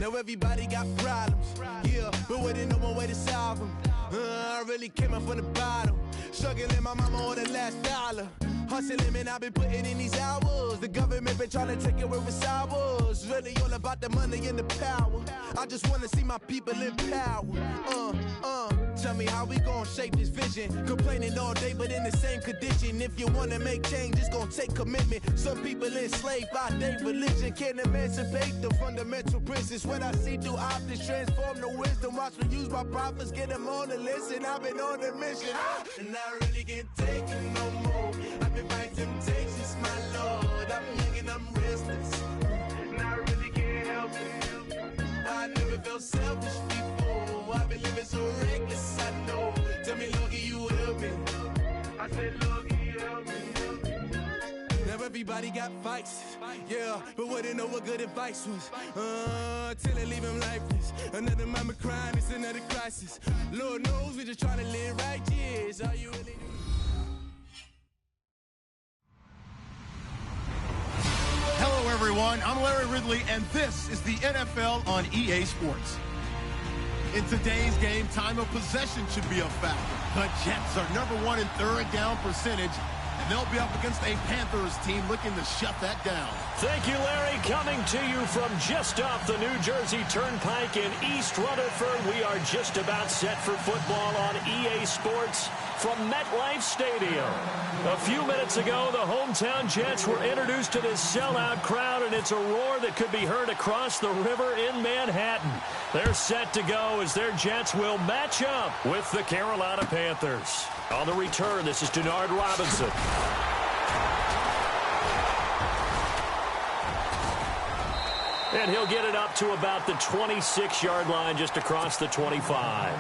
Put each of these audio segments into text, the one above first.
Now everybody got problems, yeah, but waiting no more way to solve them. I really came up from the bottom, struggling my mama on the last dollar. Hustling, man, I've been putting in these hours. The government been trying to take away with ours. Really all about the money and the power. I just want to see my people in power. Tell me how we gon' shape this vision. Complaining all day, but in the same condition. If you wanna make change, it's gon' take commitment. Some people enslaved by their religion can't emancipate the fundamental principles. What I see through optics transform the wisdom. Watch me use my prophets, get them on the list, and I've been on a mission. And I really can't take it no more. I've been fighting temptations, my Lord. I'm young and I'm restless, and I really can't help it. I never felt selfish before. I've been living so reckless, I know. Tell me, Lord, can you help me? I said, Lord, can you help me? Now everybody got fights, yeah, but wouldn't know what good advice was. Till they leave him lifeless. Another mama crying, it's another crisis. Lord knows we just trying to live right, yes. Are you really? Hello, everyone. I'm Larry Ridley, and this is the NFL on EA Sports. In today's game, time of possession should be a factor. The Jets are #1 in third down percentage, and they'll be up against a Panthers team looking to shut that down. Thank you, Larry. Coming to you from just off the New Jersey Turnpike in East Rutherford, we are just about set for football on EA Sports from MetLife Stadium. A few minutes ago, the hometown Jets were introduced to this sellout crowd, and it's a roar that could be heard across the river in Manhattan. They're set to go as their Jets will match up with the Carolina Panthers. On the return, this is Denard Robinson. And he'll get it up to about the 26-yard line, just across the 25.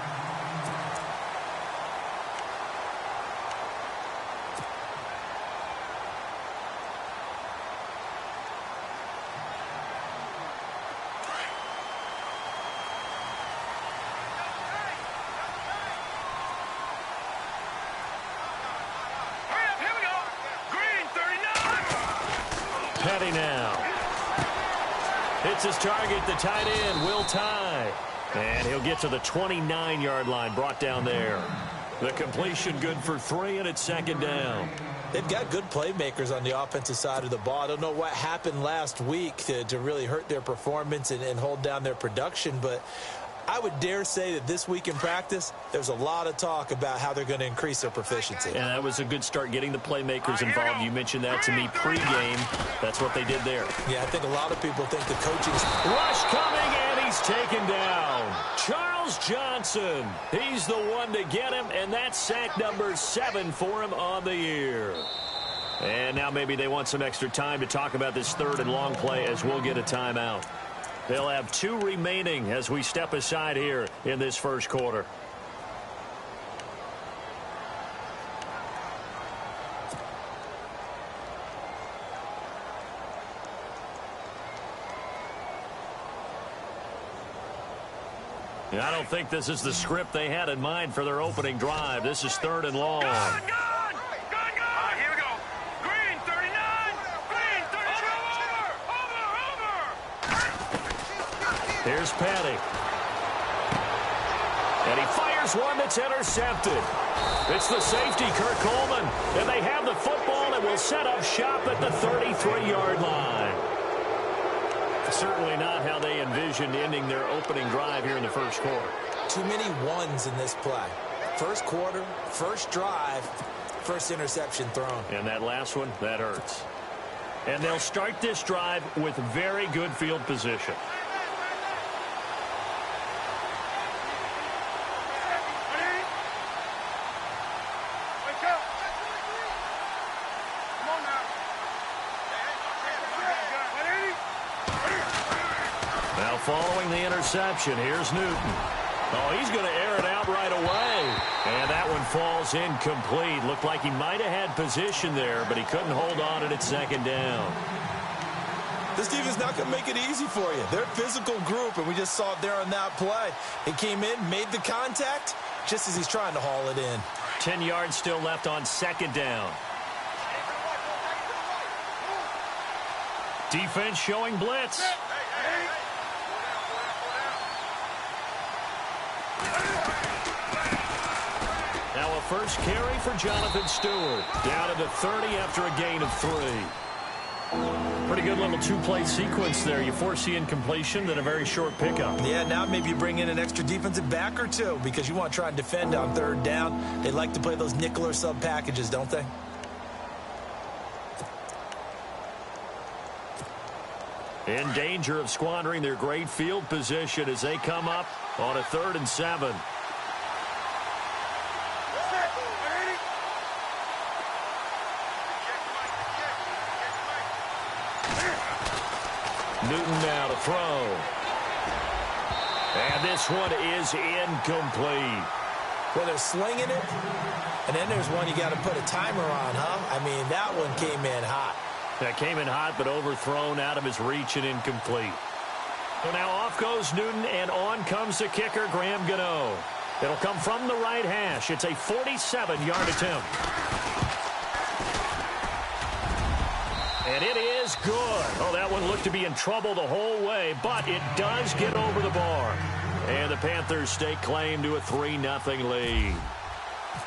Petty now. Hits his target, the tight end, Will Tye. And he'll get to the 29-yard line, brought down there. The completion good for 3, and it's second down. They've got good playmakers on the offensive side of the ball. I don't know what happened last week to really hurt their performance and hold down their production, but I would dare say that this week in practice, there's a lot of talk about how they're going to increase their proficiency. And that was a good start getting the playmakers involved. You mentioned that to me pregame. That's what they did there. Yeah, I think a lot of people think the coaching's... Rush coming, and he's taken down. Charles Johnson. He's the one to get him, and that's sack number 7 for him on the year. And now maybe they want some extra time to talk about this third and long play as we'll get a timeout. They'll have 2 remaining as we step aside here in this first quarter. I don't think this is the script they had in mind for their opening drive. This is third and long. Here's Petty. And he fires one that's intercepted. It's the safety, Kirk Coleman. And they have the football and will set up shop at the 33-yard line. Certainly not how they envisioned ending their opening drive here in the first quarter. Too many ones in this play. First quarter, first drive, first interception thrown. And that last one, that hurts. And they'll start this drive with very good field position. Following the interception, here's Newton. Oh, he's going to air it out right away. And that one falls incomplete. Looked like he might have had position there, but he couldn't hold on and it's second down. This defense not going to make it easy for you. They're a physical group, and we just saw it there on that play. He came in, made the contact, just as he's trying to haul it in. 10 yards still left on second down. Defense showing blitz. first carry for Jonathan Stewart. Down to the 30 after a gain of 3. Pretty good little two-play sequence there. You force the incompletion, then a very short pickup. Yeah, now maybe you bring in an extra defensive back or two because you want to try and defend on 3rd down. They like to play those nickel or sub packages, don't they? In danger of squandering their great field position as they come up on a 3rd and 7. Newton now to throw. And this one is incomplete. Well, they're slinging it, and then there's one you got to put a timer on, huh? I mean, that one came in hot. That came in hot, but overthrown out of his reach and incomplete. So now off goes Newton, and on comes the kicker, Graham Gano. It'll come from the right hash. It's a 47-yard attempt. And it is good. Oh, that one looked to be in trouble the whole way, but it does get over the bar. And the Panthers stake claim to a 3-0 lead.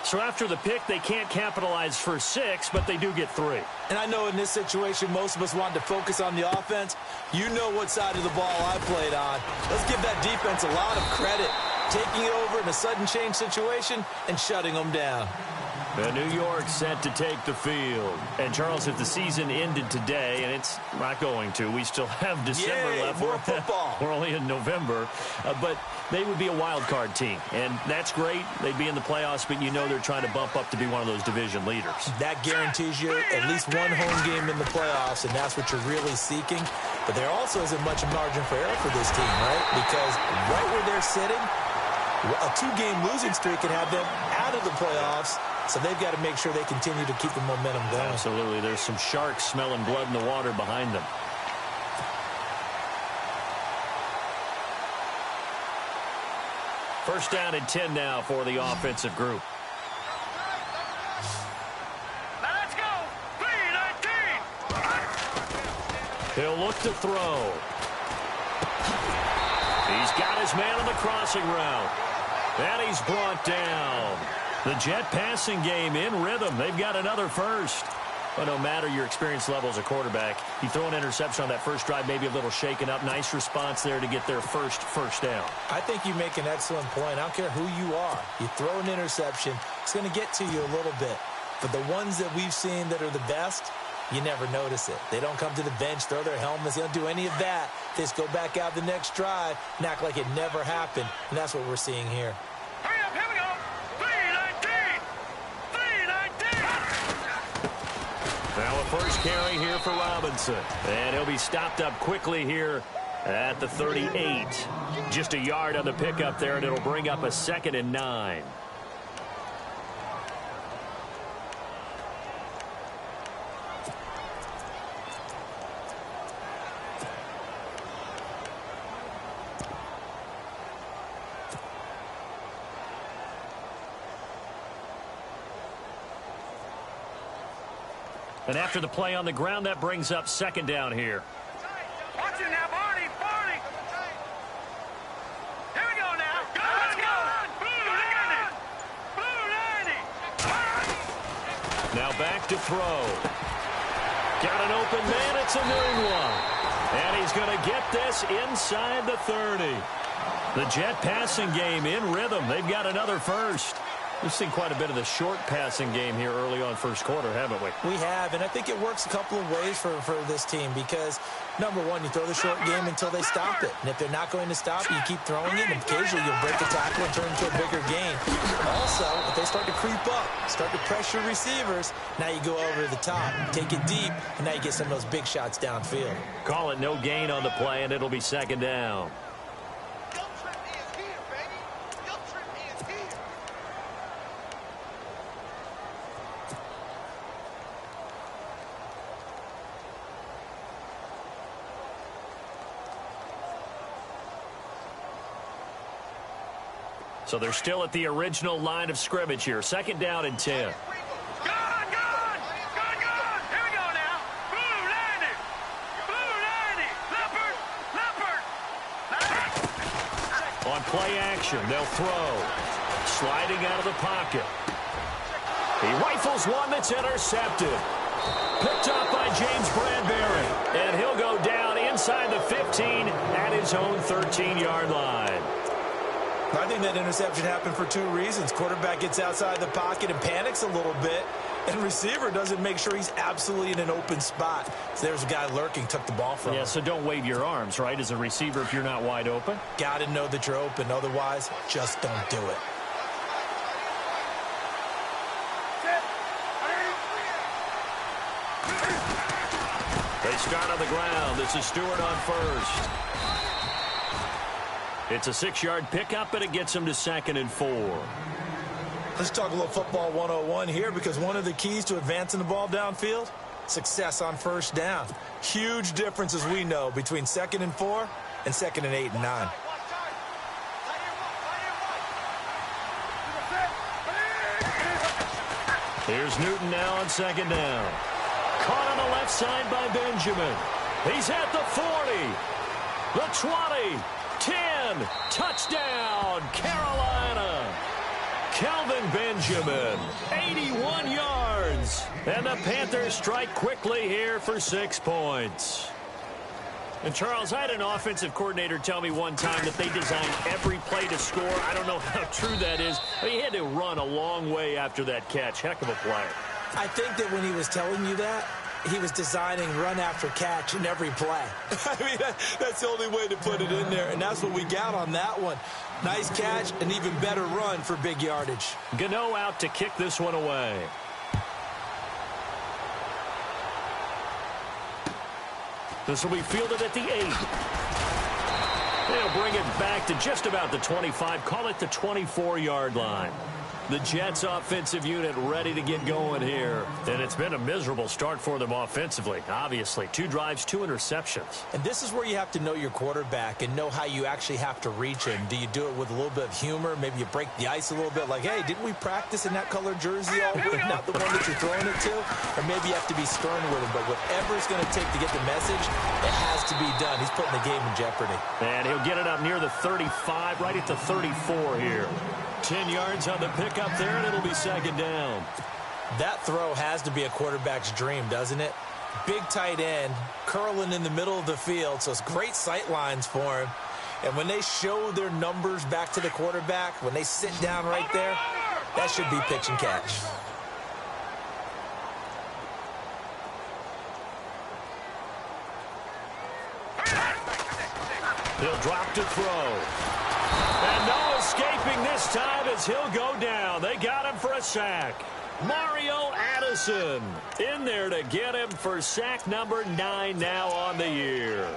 So after the pick, they can't capitalize for 6, but they do get 3. And I know in this situation, most of us want to focus on the offense. You know what side of the ball I played on. Let's give that defense a lot of credit. Taking it over in a sudden change situation and shutting them down. And New York set to take the field. And, Charles, if the season ended today, and it's not going to, we still have December left. More football. We're only in November. But they would be a wild card team. And that's great. They'd be in the playoffs, but you know they're trying to bump up to be one of those division leaders. That guarantees you at least one home game in the playoffs, and that's what you're really seeking. But there also isn't much margin for error for this team, right? Because right where they're sitting, a 2-game losing streak can have them out of the playoffs. So they've got to make sure they continue to keep the momentum going. Absolutely. There's some sharks smelling blood in the water behind them. First down and 10 now for the offensive group. Let's go. 3-19. He'll look to throw. He's got his man on the crossing route. And he's brought down. The Jet passing game in rhythm. They've got another first. But no matter your experience level as a quarterback, you throw an interception on that first drive, maybe a little shaken up. Nice response there to get their first down. I think you make an excellent point. I don't care who you are. You throw an interception, it's going to get to you a little bit. But the ones that we've seen that are the best, you never notice it. They don't come to the bench, throw their helmets. They don't do any of that. They just go back out the next drive and act like it never happened. And that's what we're seeing here. Hurry up, here we go. 3-19. 3-19. Now a first carry here for Robinson. And he'll be stopped up quickly here at the 38. Just a yard on the pickup there, and it'll bring up a 2nd and 9. And after the play on the ground, that brings up 2nd down here. Watch it now, Barney. Here we go now. Let's go. Blue 90. Now back to throw. Got an open man. It's a noon one. And he's going to get this inside the 30. The Jet passing game in rhythm. They've got another first. We've seen quite a bit of the short passing game here early on first quarter, haven't we? We have, and I think it works a couple of ways for this team because, number one, you throw the short game until they stop it. And if they're not going to stop it, you keep throwing it, and occasionally you'll break the tackle and turn it into a bigger gain. Also, if they start to creep up, start to pressure receivers, now you go over the top, take it deep, and now you get some of those big shots downfield. Call it no gain on the play, and it'll be 2nd down. So they're still at the original line of scrimmage here. 2nd down and 10. Gone. Here we go now. Blue 90. Leopard. On play action, they'll throw. Sliding out of the pocket. He rifles one that's intercepted. Picked up by James Bradbury. And he'll go down inside the 15 at his own 13-yard line. I think that interception happened for two reasons. Quarterback gets outside the pocket and panics a little bit, and receiver doesn't make sure he's absolutely in an open spot. So there's a guy lurking, took the ball from him. Yeah, so don't wave your arms, right, as a receiver if you're not wide open. Got to know that you're open. Otherwise, just don't do it. They start on the ground. This is Stewart on first. It's a 6-yard pickup, and it gets him to 2nd and 4. Let's talk a little football 101 here, because one of the keys to advancing the ball downfield, success on first down. Huge difference, as we know, between 2nd and 4 and 2nd and 8 and 9. Here's Newton now on 2nd down. Caught on the left side by Benjamin. He's at the 40, the 20, 10, touchdown, Carolina. Kelvin Benjamin, 81 yards. And the Panthers strike quickly here for 6 points. And, Charles, I had an offensive coordinator tell me one time that they designed every play to score. I don't know how true that is, but he had to run a long way after that catch. Heck of a play. I think that when he was telling you that, he was designing run after catch in every play. I mean, that's the only way to put it in there, and that's what we got on that one. Nice catch, an even better run for big yardage. Gano out to kick this one away. This will be fielded at the 8. They'll bring it back to just about the 25. Call it the 24-yard line. The Jets offensive unit ready to get going here. And it's been a miserable start for them offensively, obviously. 2 drives, 2 interceptions. And this is where you have to know your quarterback and know how you actually have to reach him. Do you do it with a little bit of humor? Maybe you break the ice a little bit like, hey, didn't we practice in that color jersey all week? Not the one that you're throwing it to? Or maybe you have to be stern with him. But whatever it's going to take to get the message, it has to be done. He's putting the game in jeopardy. And he'll get it up near the 35, right at the 34 here. 10 yards on the pickup there, and it'll be 2nd down. That throw has to be a quarterback's dream, doesn't it? Big tight end, curling in the middle of the field, so it's great sight lines for him. And when they show their numbers back to the quarterback, when they sit down right there, that should be pitch and catch. He'll drop to throw. And no escaping this time as he'll go down. They got him for a sack. Mario Addison in there to get him for sack number 9 now on the year.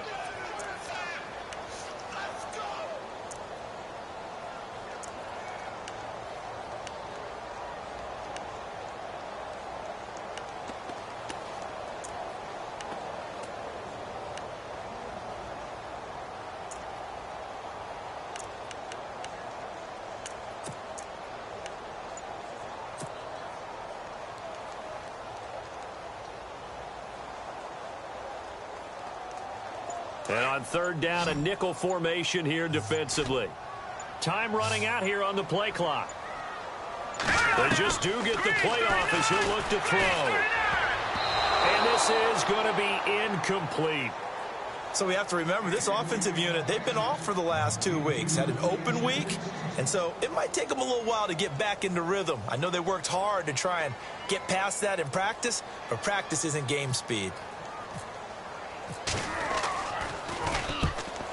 And on 3rd down, a nickel formation here defensively. Time running out here on the play clock. They just do get the play off as he'll look to throw. And this is going to be incomplete. So we have to remember this offensive unit, they've been off for the last 2 weeks. Had an open week, and so it might take them a little while to get back into rhythm. I know they worked hard to try and get past that in practice, but practice isn't game speed.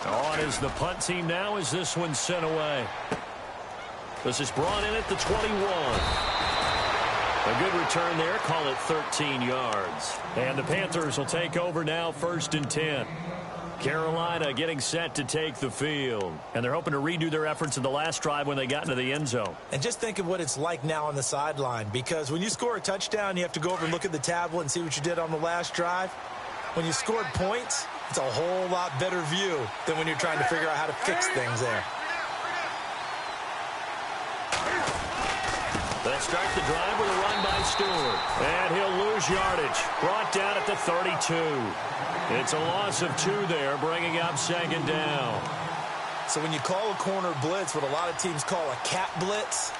On is the punt team now as this one's sent away. This is brought in at the 21. A good return there. Call it 13 yards. And the Panthers will take over now 1st and 10. Carolina getting set to take the field. And they're hoping to redo their efforts in the last drive when they got into the end zone. And just think of what it's like now on the sideline. Because when you score a touchdown, you have to go over and look at the tablet and see what you did on the last drive. When you scored points, it's a whole lot better view than when you're trying to figure out how to fix things there. They'll start the drive with a run by Stewart. And he'll lose yardage. Brought down at the 32. It's a loss of 2 there, bringing up 2nd down. So when you call a corner blitz, what a lot of teams call a cat blitz,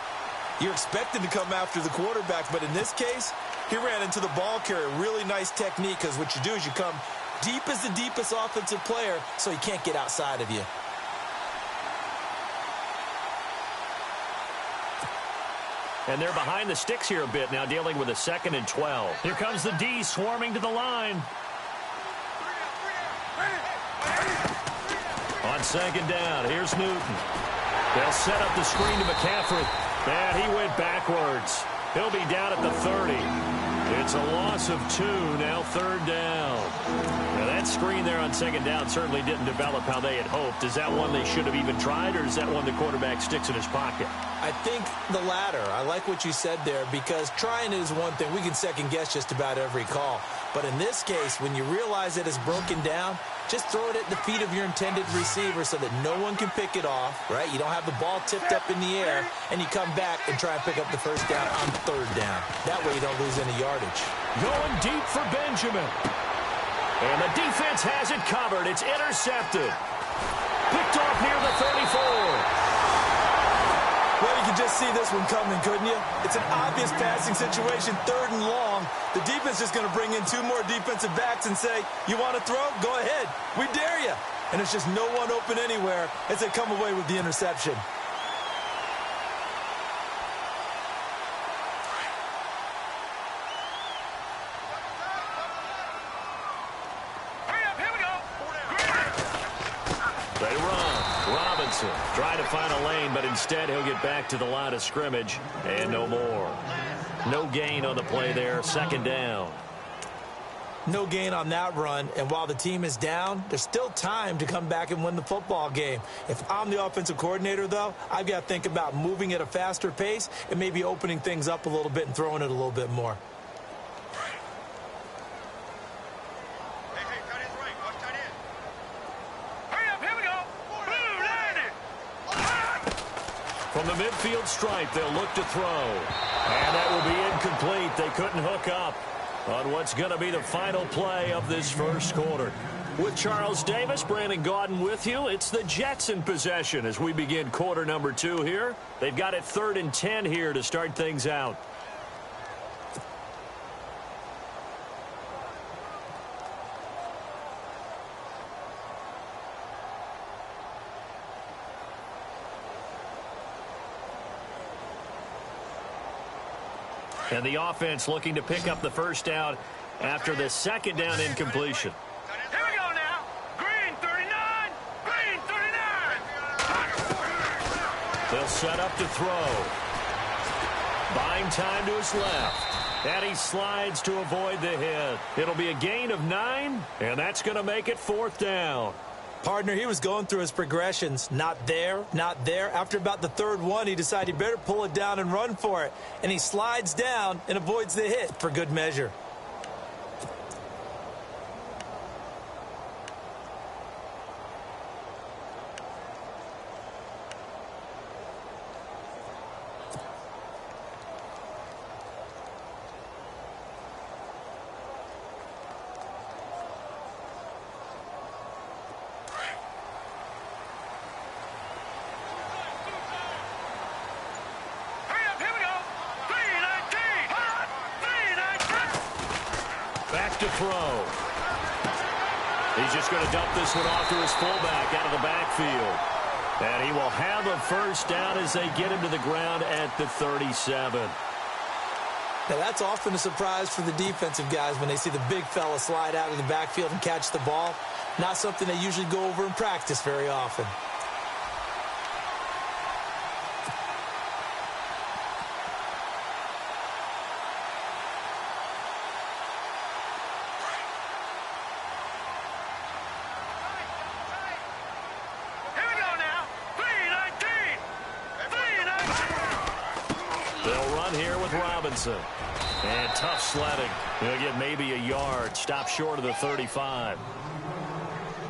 You're expected to come after the quarterback, but in this case, he ran into the ball carrier. Really nice technique, because what you do is you come deep as the deepest offensive player so he can't get outside of you. And they're behind the sticks here a bit now, dealing with a 2nd and 12. Here comes the D swarming to the line. On 2nd down, here's Newton. They'll set up the screen to McCaffrey. And he went backwards. He'll be down at the 30. It's a loss of 2, now 3rd down. Now that screen there on 2nd down certainly didn't develop how they had hoped. Is that one they should have even tried, or is that one the quarterback sticks in his pocket? I think the latter. I like what you said there, because trying is one thing. We can second guess just about every call. But in this case, when you realize that it's broken down, just throw it at the feet of your intended receiver so that no one can pick it off, right? You don't have the ball tipped up in the air, and you come back and try and pick up the 1st down on 3rd down. That way you don't lose any yardage. Going deep for Benjamin. And the defense has it covered. It's intercepted. Picked off near the 34. Well, you can just see this one coming, couldn't you? It's an obvious passing situation, 3rd and long. The defense is going to bring in 2 more defensive backs and say, you want to throw? Go ahead. We dare you. And there's just no one open anywhere as they come away with the interception. They run. Robinson trying to find a lane, but instead he'll get back to the line of scrimmage and no more. No gain on the play there. 2nd down. No gain on that run, and while the team is down, there's still time to come back and win the football game. If I'm the offensive coordinator, though, I've got to think about moving at a faster pace and maybe opening things up a little bit and throwing it a little bit more. From the midfield stripe, they'll look to throw. And that will be incomplete. They couldn't hook up on what's going to be the final play of this 1st quarter. With Charles Davis, Brandon Gaudin with you. It's the Jets in possession as we begin quarter number 2 here. They've got it 3rd and 10 here to start things out. And the offense looking to pick up the 1st down after the 2nd down incompletion. Here we go now. Green 39. Green 39. They'll set up to throw. Buying time to his left. And he slides to avoid the hit. It'll be a gain of 9, and that's going to make it 4th down. Partner, he was going through his progressions. Not there, not there. After about the 3rd one, he decided he better pull it down and run for it. And he slides down and avoids the hit for good measure. To throw. He's just going to dump this one off to his fullback out of the backfield. And he will have a 1st down as they get him to the ground at the 37. Now, that's often a surprise for the defensive guys when they see the big fella slide out of the backfield and catch the ball. Not something they usually go over in practice very often. Robinson. And tough sledding. He'll get maybe a yard. Stop short of the 35.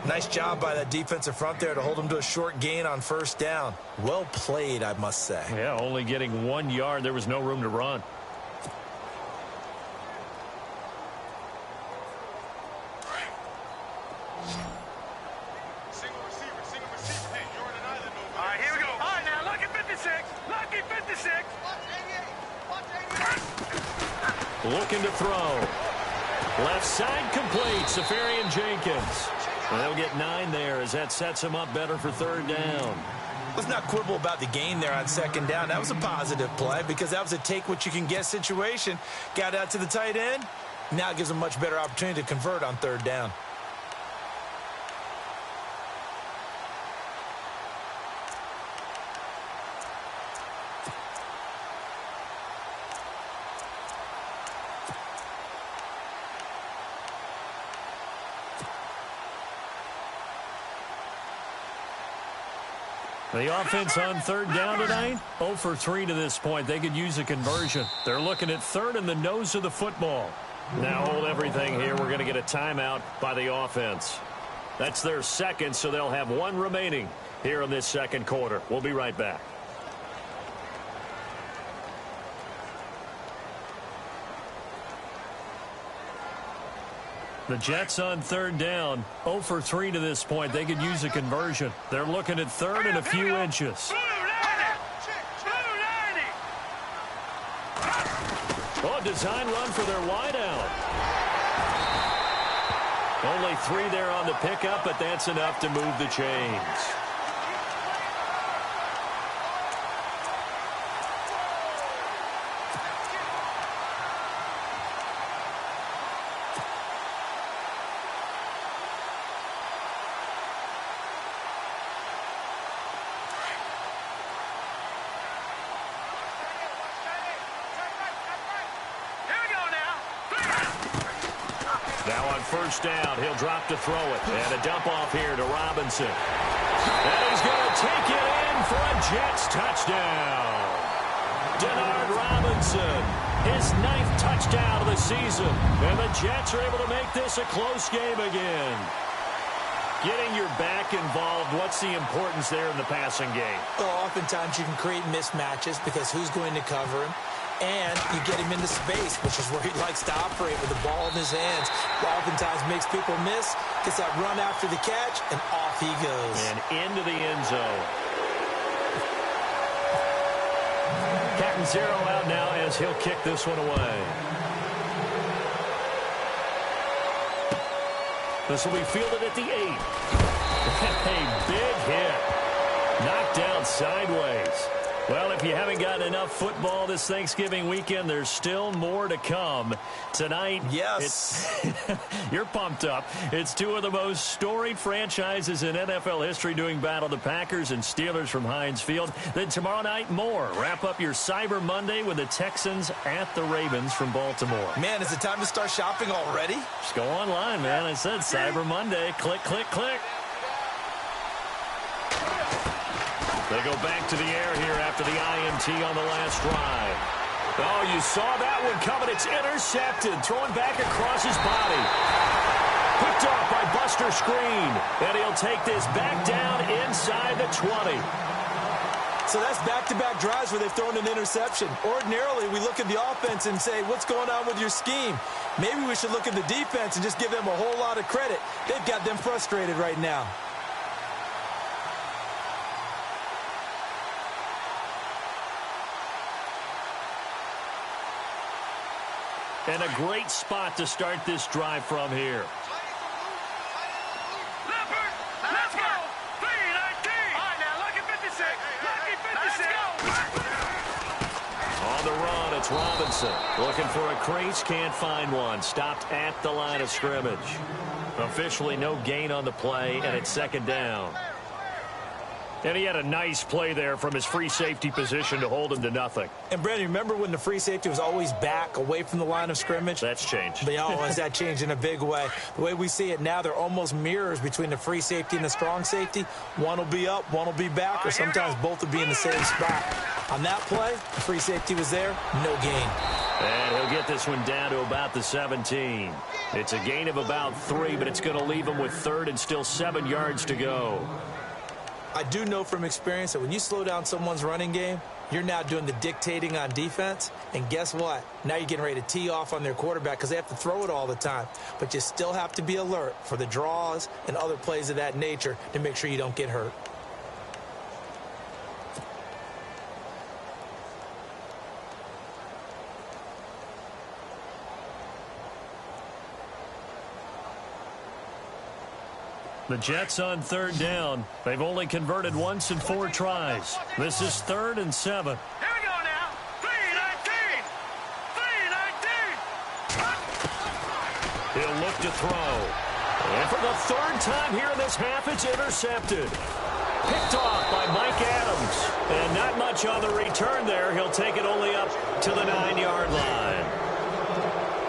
Nice job by that defensive front there to hold him to a short gain on 1st down. Well played, I must say. Yeah, only getting 1 yard. There was no room to run. Single receiver. Hey, you're on an island over there. All right, here we go. All right, now, lucky 56. Lucky 56. looking to throw. Left side complete, Safarian Jenkins. And they'll get 9 there as that sets him up better for 3rd down. Let's not quibble about the gain there on 2nd down. That was a positive play because that was a take-what-you-can-get situation. Got out to the tight end. Now it gives them a much better opportunity to convert on 3rd down. The offense on 3rd down tonight, 0 for 3 to this point. They could use a conversion. They're looking at 3rd in the nose of the football. Now hold everything here. We're going to get a timeout by the offense. That's their 2nd, so they'll have 1 remaining here in this 2nd quarter. We'll be right back. The Jets on 3rd down, 0 for 3 to this point. They could use a conversion. They're looking at 3rd and a few inches. Oh, design run for their wideout. Only 3 there on the pickup, but that's enough to move the chains. Now on 1st down, he'll drop to throw it. And a dump off here to Robinson. And he's going to take it in for a Jets touchdown. Denard Robinson, his 9th touchdown of the season. And the Jets are able to make this a close game again. Getting your back involved, what's the importance there in the passing game? Well, oftentimes you can create mismatches because who's going to cover him? And you get him into space, which is where he likes to operate with the ball in his hands. Oftentimes makes people miss, gets that run after the catch, and off he goes. And into the end zone. Captain Zero out now as he'll kick this one away. This will be fielded at the 8. A big hit. Knocked down sideways. Well, if you haven't gotten enough football this Thanksgiving weekend, there's still more to come. Tonight, yes, you're pumped up. It's 2 of the most storied franchises in NFL history doing battle, the Packers and Steelers from Heinz Field. Then tomorrow night, more. Wrap up your Cyber Monday with the Texans at the Ravens from Baltimore. Man, is it time to start shopping already? Just go online, man. I said Cyber Monday. Click, click, click. They go back to the air here after the INT on the last drive. Oh, you saw that one coming. It's intercepted. Throwing back across his body. Picked off by Buster Screen. And he'll take this back down inside the 20. So that's back-to-back drives where they've thrown an interception. Ordinarily, we look at the offense and say, what's going on with your scheme? Maybe we should look at the defense and just give them a whole lot of credit. They've got them frustrated right now. And a great spot to start this drive from here. Leopard, let's go. 3-19. All right, now, lucky 56. Lucky 56. On the run, it's Robinson. Looking for a crease, can't find one. Stopped at the line of scrimmage. Officially no gain on the play, and it's 2nd down. And he had a nice play there from his free safety position to hold him to nothing. And, Brandon, remember when the free safety was always back away from the line of scrimmage? That's changed. But has that changed in a big way? The way we see it now, they're almost mirrors between the free safety and the strong safety. One will be up, one will be back, or sometimes both will be in the same spot. On that play, the free safety was there, no gain. And he'll get this one down to about the 17. It's a gain of about 3, but it's going to leave him with 3rd and still 7 yards to go. I do know from experience that when you slow down someone's running game, you're now doing the dictating on defense. And guess what? Now you're getting ready to tee off on their quarterback because they have to throw it all the time. But you still have to be alert for the draws and other plays of that nature to make sure you don't get hurt. The Jets on third down. They've only converted once in 4 tries. This is 3rd and 7. Here we go now. 3-19. 3-19. He'll look to throw. And for the 3rd time here in this half, it's intercepted. Picked off by Mike Adams. And not much on the return there. He'll take it only up to the 9-yard line.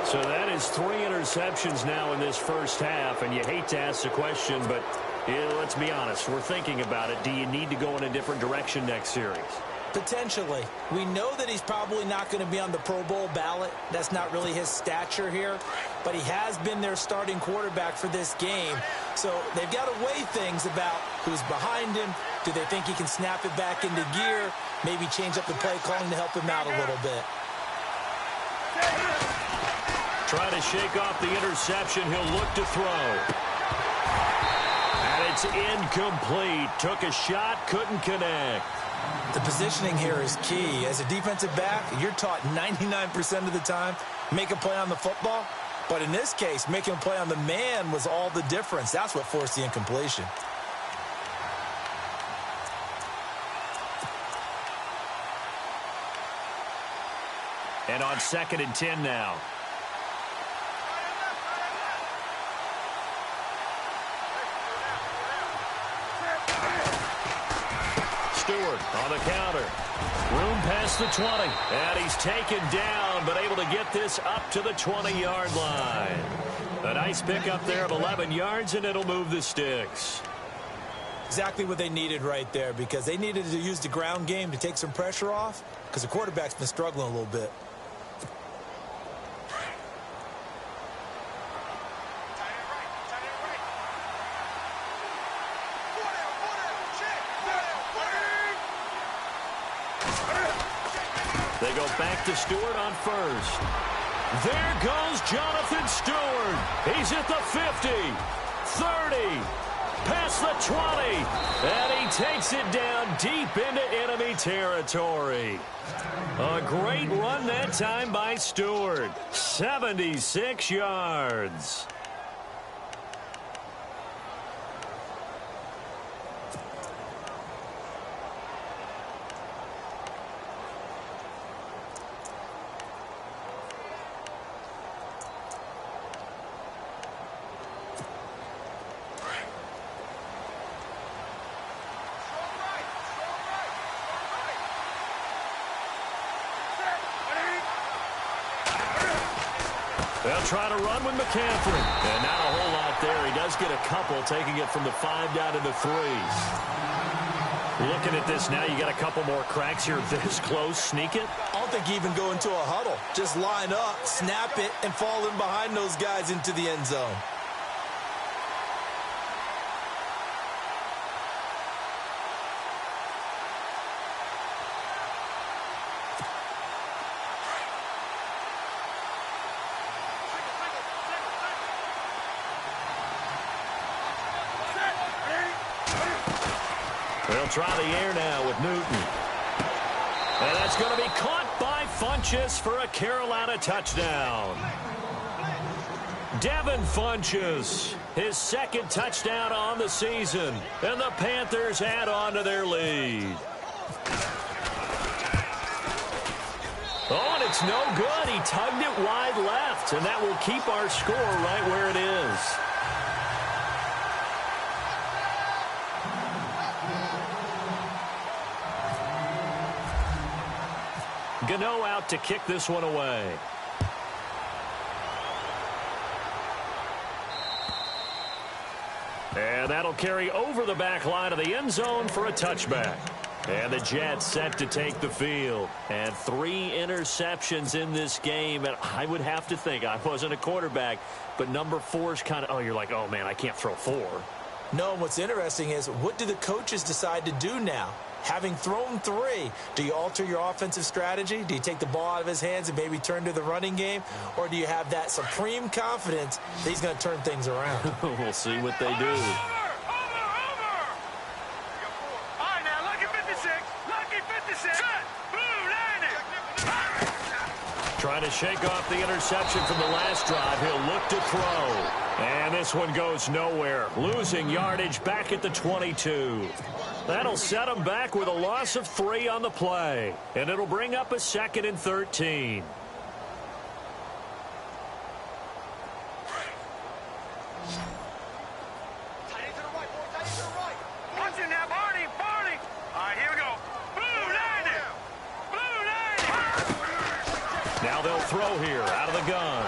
So that is 3 interceptions now in this first half. And you hate to ask the question, but let's be honest. We're thinking about it. Do you need to go in a different direction next series? Potentially. We know that he's probably not going to be on the Pro Bowl ballot. That's not really his stature here. But he has been their starting quarterback for this game. So they've got to weigh things about who's behind him. Do they think he can snap it back into gear? Maybe change up the play calling to help him out a little bit. Try to shake off the interception. He'll look to throw. And it's incomplete. Took a shot, couldn't connect. The positioning here is key. As a defensive back, you're taught 99% of the time, make a play on the football. But in this case, making a play on the man was all the difference. That's what forced the incompletion. And on 2nd and 10 now. Stewart on the counter. Room past the 20. And he's taken down, but able to get this up to the 20-yard line. A nice pickup there of 11 yards, and it'll move the sticks. Exactly what they needed right there, because they needed to use the ground game to take some pressure off, because the quarterback's been struggling a little bit. They go back to Stewart on 1st. There goes Jonathan Stewart. He's at the 50, 30, past the 20, and he takes it down deep into enemy territory. A great run that time by Stewart. 76 yards. They'll try to run with McCaffrey. And not a whole lot there. He does get a couple, taking it from the 5 down to the 3s. Looking at this now, you got a couple more cracks here this close. Sneak it. I don't think you even go into a huddle. Just line up, snap it, and fall in behind those guys into the end zone. They'll try the air now with Newton. And that's going to be caught by Funchess for a Carolina touchdown. Devin Funchess, his 2nd touchdown on the season. And the Panthers add on to their lead. Oh, and it's no good. He tugged it wide left, and that will keep our score right where it is. Gano out to kick this one away. And that'll carry over the back line of the end zone for a touchback. And the Jets set to take the field. And 3 interceptions in this game. And I would have to think, I wasn't a quarterback, but number 4 is kind of, oh, you're like, oh, man, I can't throw 4. No, what's interesting is, what do the coaches decide to do now? Having thrown 3, do you alter your offensive strategy? Do you take the ball out of his hands and maybe turn to the running game? Or do you have that supreme confidence that he's going to turn things around? We'll see what they do. Trying to shake off the interception from the last drive. He'll look to throw. And this one goes nowhere. Losing yardage back at the 22. That'll set them back with a loss of 3 on the play. And it'll bring up a 2nd and 13. Watching now, Barney. All right, here we go. Blue 90. Now they'll throw here out of the gun.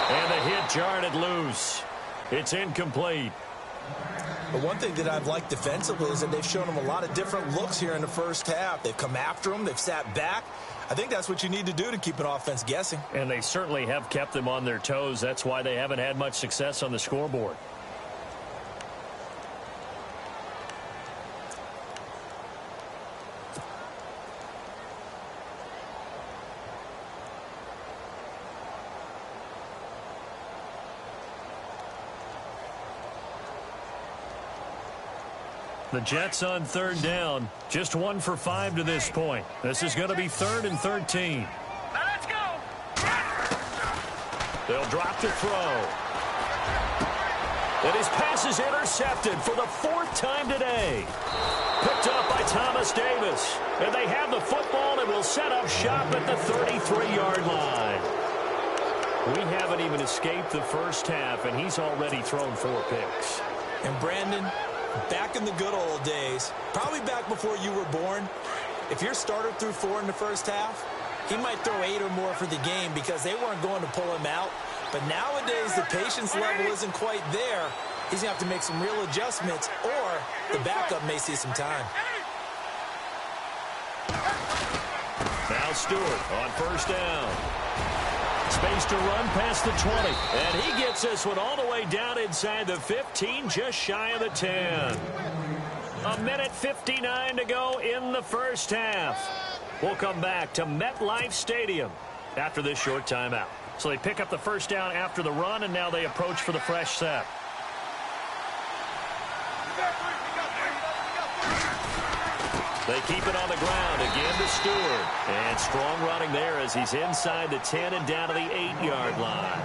And the hit jarred it loose. It's incomplete. But one thing that I've liked defensively is that they've shown them a lot of different looks here in the first half. They've come after them. They've sat back. I think that's what you need to do to keep an offense guessing. And they certainly have kept them on their toes. That's why they haven't had much success on the scoreboard. The Jets on 3rd down. Just 1 for 5 to this point. This is going to be 3rd and 13. Now let's go. They'll drop to throw. And his pass is intercepted for the 4th time today. Picked up by Thomas Davis. And they have the football and will set up shop at the 33-yard line. We haven't even escaped the first half, and he's already thrown 4 picks. And Brandon, back in the good old days, probably back before you were born, if your starter threw 4 in the first half, he might throw 8 or more for the game because they weren't going to pull him out. But nowadays, the patience level isn't quite there. He's going to have to make some real adjustments, or the backup may see some time. Now Stewart on 1st down. Space to run past the 20. And he gets this one all the way down inside the 15, just shy of the 10. 1:59 to go in the first half. We'll come back to MetLife Stadium after this short timeout. So they pick up the 1st down after the run, and now they approach for the fresh set. They keep it on the ground again to Stewart. And strong running there as he's inside the 10 and down to the 8-yard line.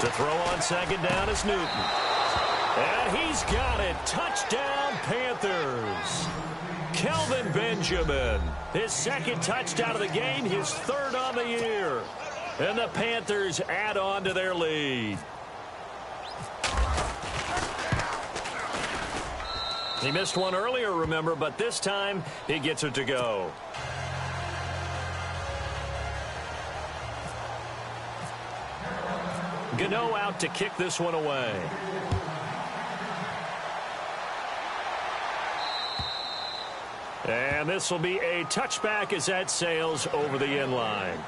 To throw on 2nd down is Newton. And he's got it. Touchdown, Panthers. Kelvin Benjamin. His 2nd touchdown of the game, his 3rd on the year. And the Panthers add on to their lead. He missed one earlier, remember, but this time he gets it to go. Gano out to kick this one away. And this will be a touchback as that sails over the end line.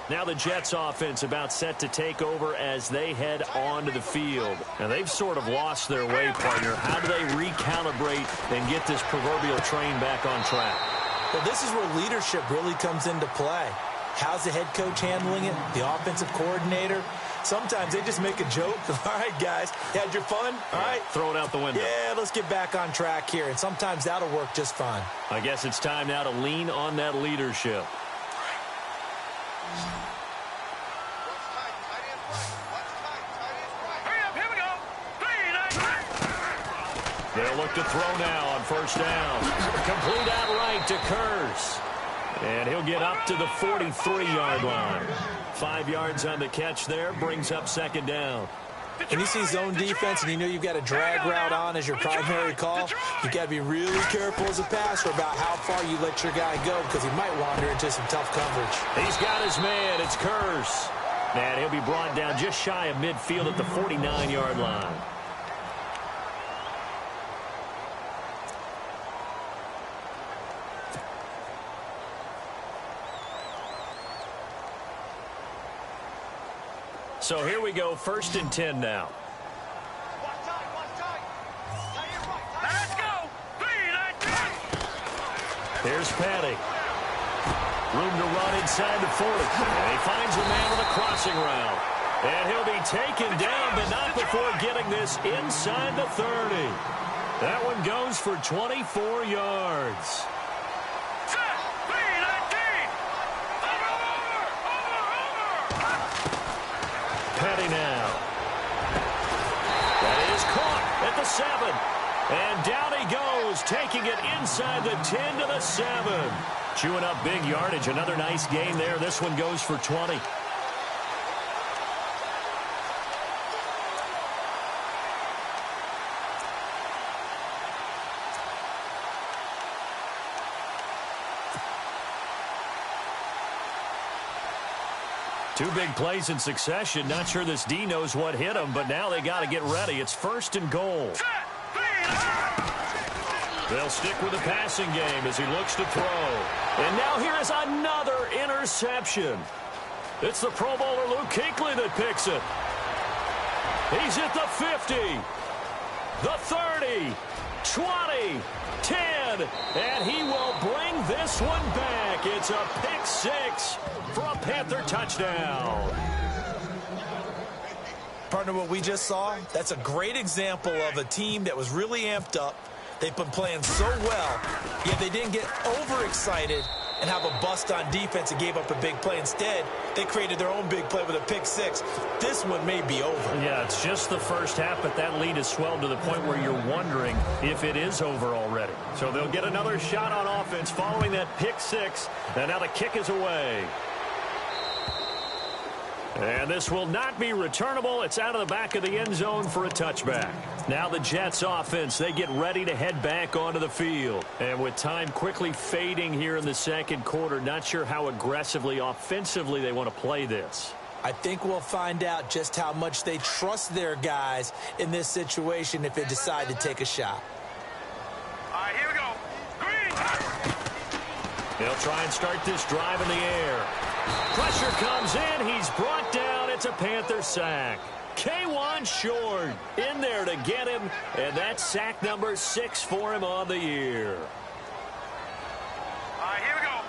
Now the Jets offense about set to take over as they head onto the field. And they've sort of lost their way, partner. How do they recalibrate and get this proverbial train back on track? Well, this is where leadership really comes into play. How's the head coach handling it? The offensive coordinator? Sometimes they just make a joke. All right, guys, you had your fun? All right. Throw it out the window. Yeah, let's get back on track here. And sometimes that'll work just fine. I guess it's time now to lean on that leadership. They'll look to throw now on 1st down. Complete outright to Kurz. And he'll get up to the 43-yard line. 5 yards on the catch there, brings up 2nd down. When you see zone defense and you know you've got a drag route on as your primary call, you've got to be really careful as a passer about how far you let your guy go because he might wander into some tough coverage. He's got his man. It's Curse. And he'll be brought down just shy of midfield at the 49-yard line. So here we go, 1st and 10 now. Let's go. Here's Patty. Room to run inside the 40. And he finds a man on the crossing route. And he'll be taken down, but not before getting this inside the 30. That one goes for 24 yards. Petty now. That is caught at the 7. And down he goes, taking it inside the 10 to the 7. Chewing up big yardage. Another nice gain there. This one goes for 20. Two big plays in succession. Not sure this D knows what hit him, but now they got to get ready. It's 1st and goal. They'll stick with the passing game as he looks to throw. And now here is another interception. It's the Pro Bowler Luke Kuechly that picks it. He's at the 50, the 30, 20, 10, and he will bring this one back. It's a pick 6 for a Panther touchdown. Partner, what we just saw, that's a great example of a team that was really amped up. They've been playing so well, yet they didn't get overexcited and have a bust on defense and gave up a big play. Instead, they created their own big play with a pick 6. This one may be over. Yeah, it's just the first half, but that lead has swelled to the point where you're wondering if it is over already. So they'll get another shot on offense following that pick 6, and now the kick is away. And this will not be returnable. It's out of the back of the end zone for a touchback. Now the Jets offense, they get ready to head back onto the field. And with time quickly fading here in the second quarter, not sure how aggressively, offensively they want to play this. I think we'll find out just how much they trust their guys in this situation if they decide to take a shot. All right, here we go. Green. They'll try and start this drive in the air. Pressure comes in. He's brought down. It's a Panther sack. K1 Short in there to get him, and that's sack number 6 for him on the year. All right, here we go.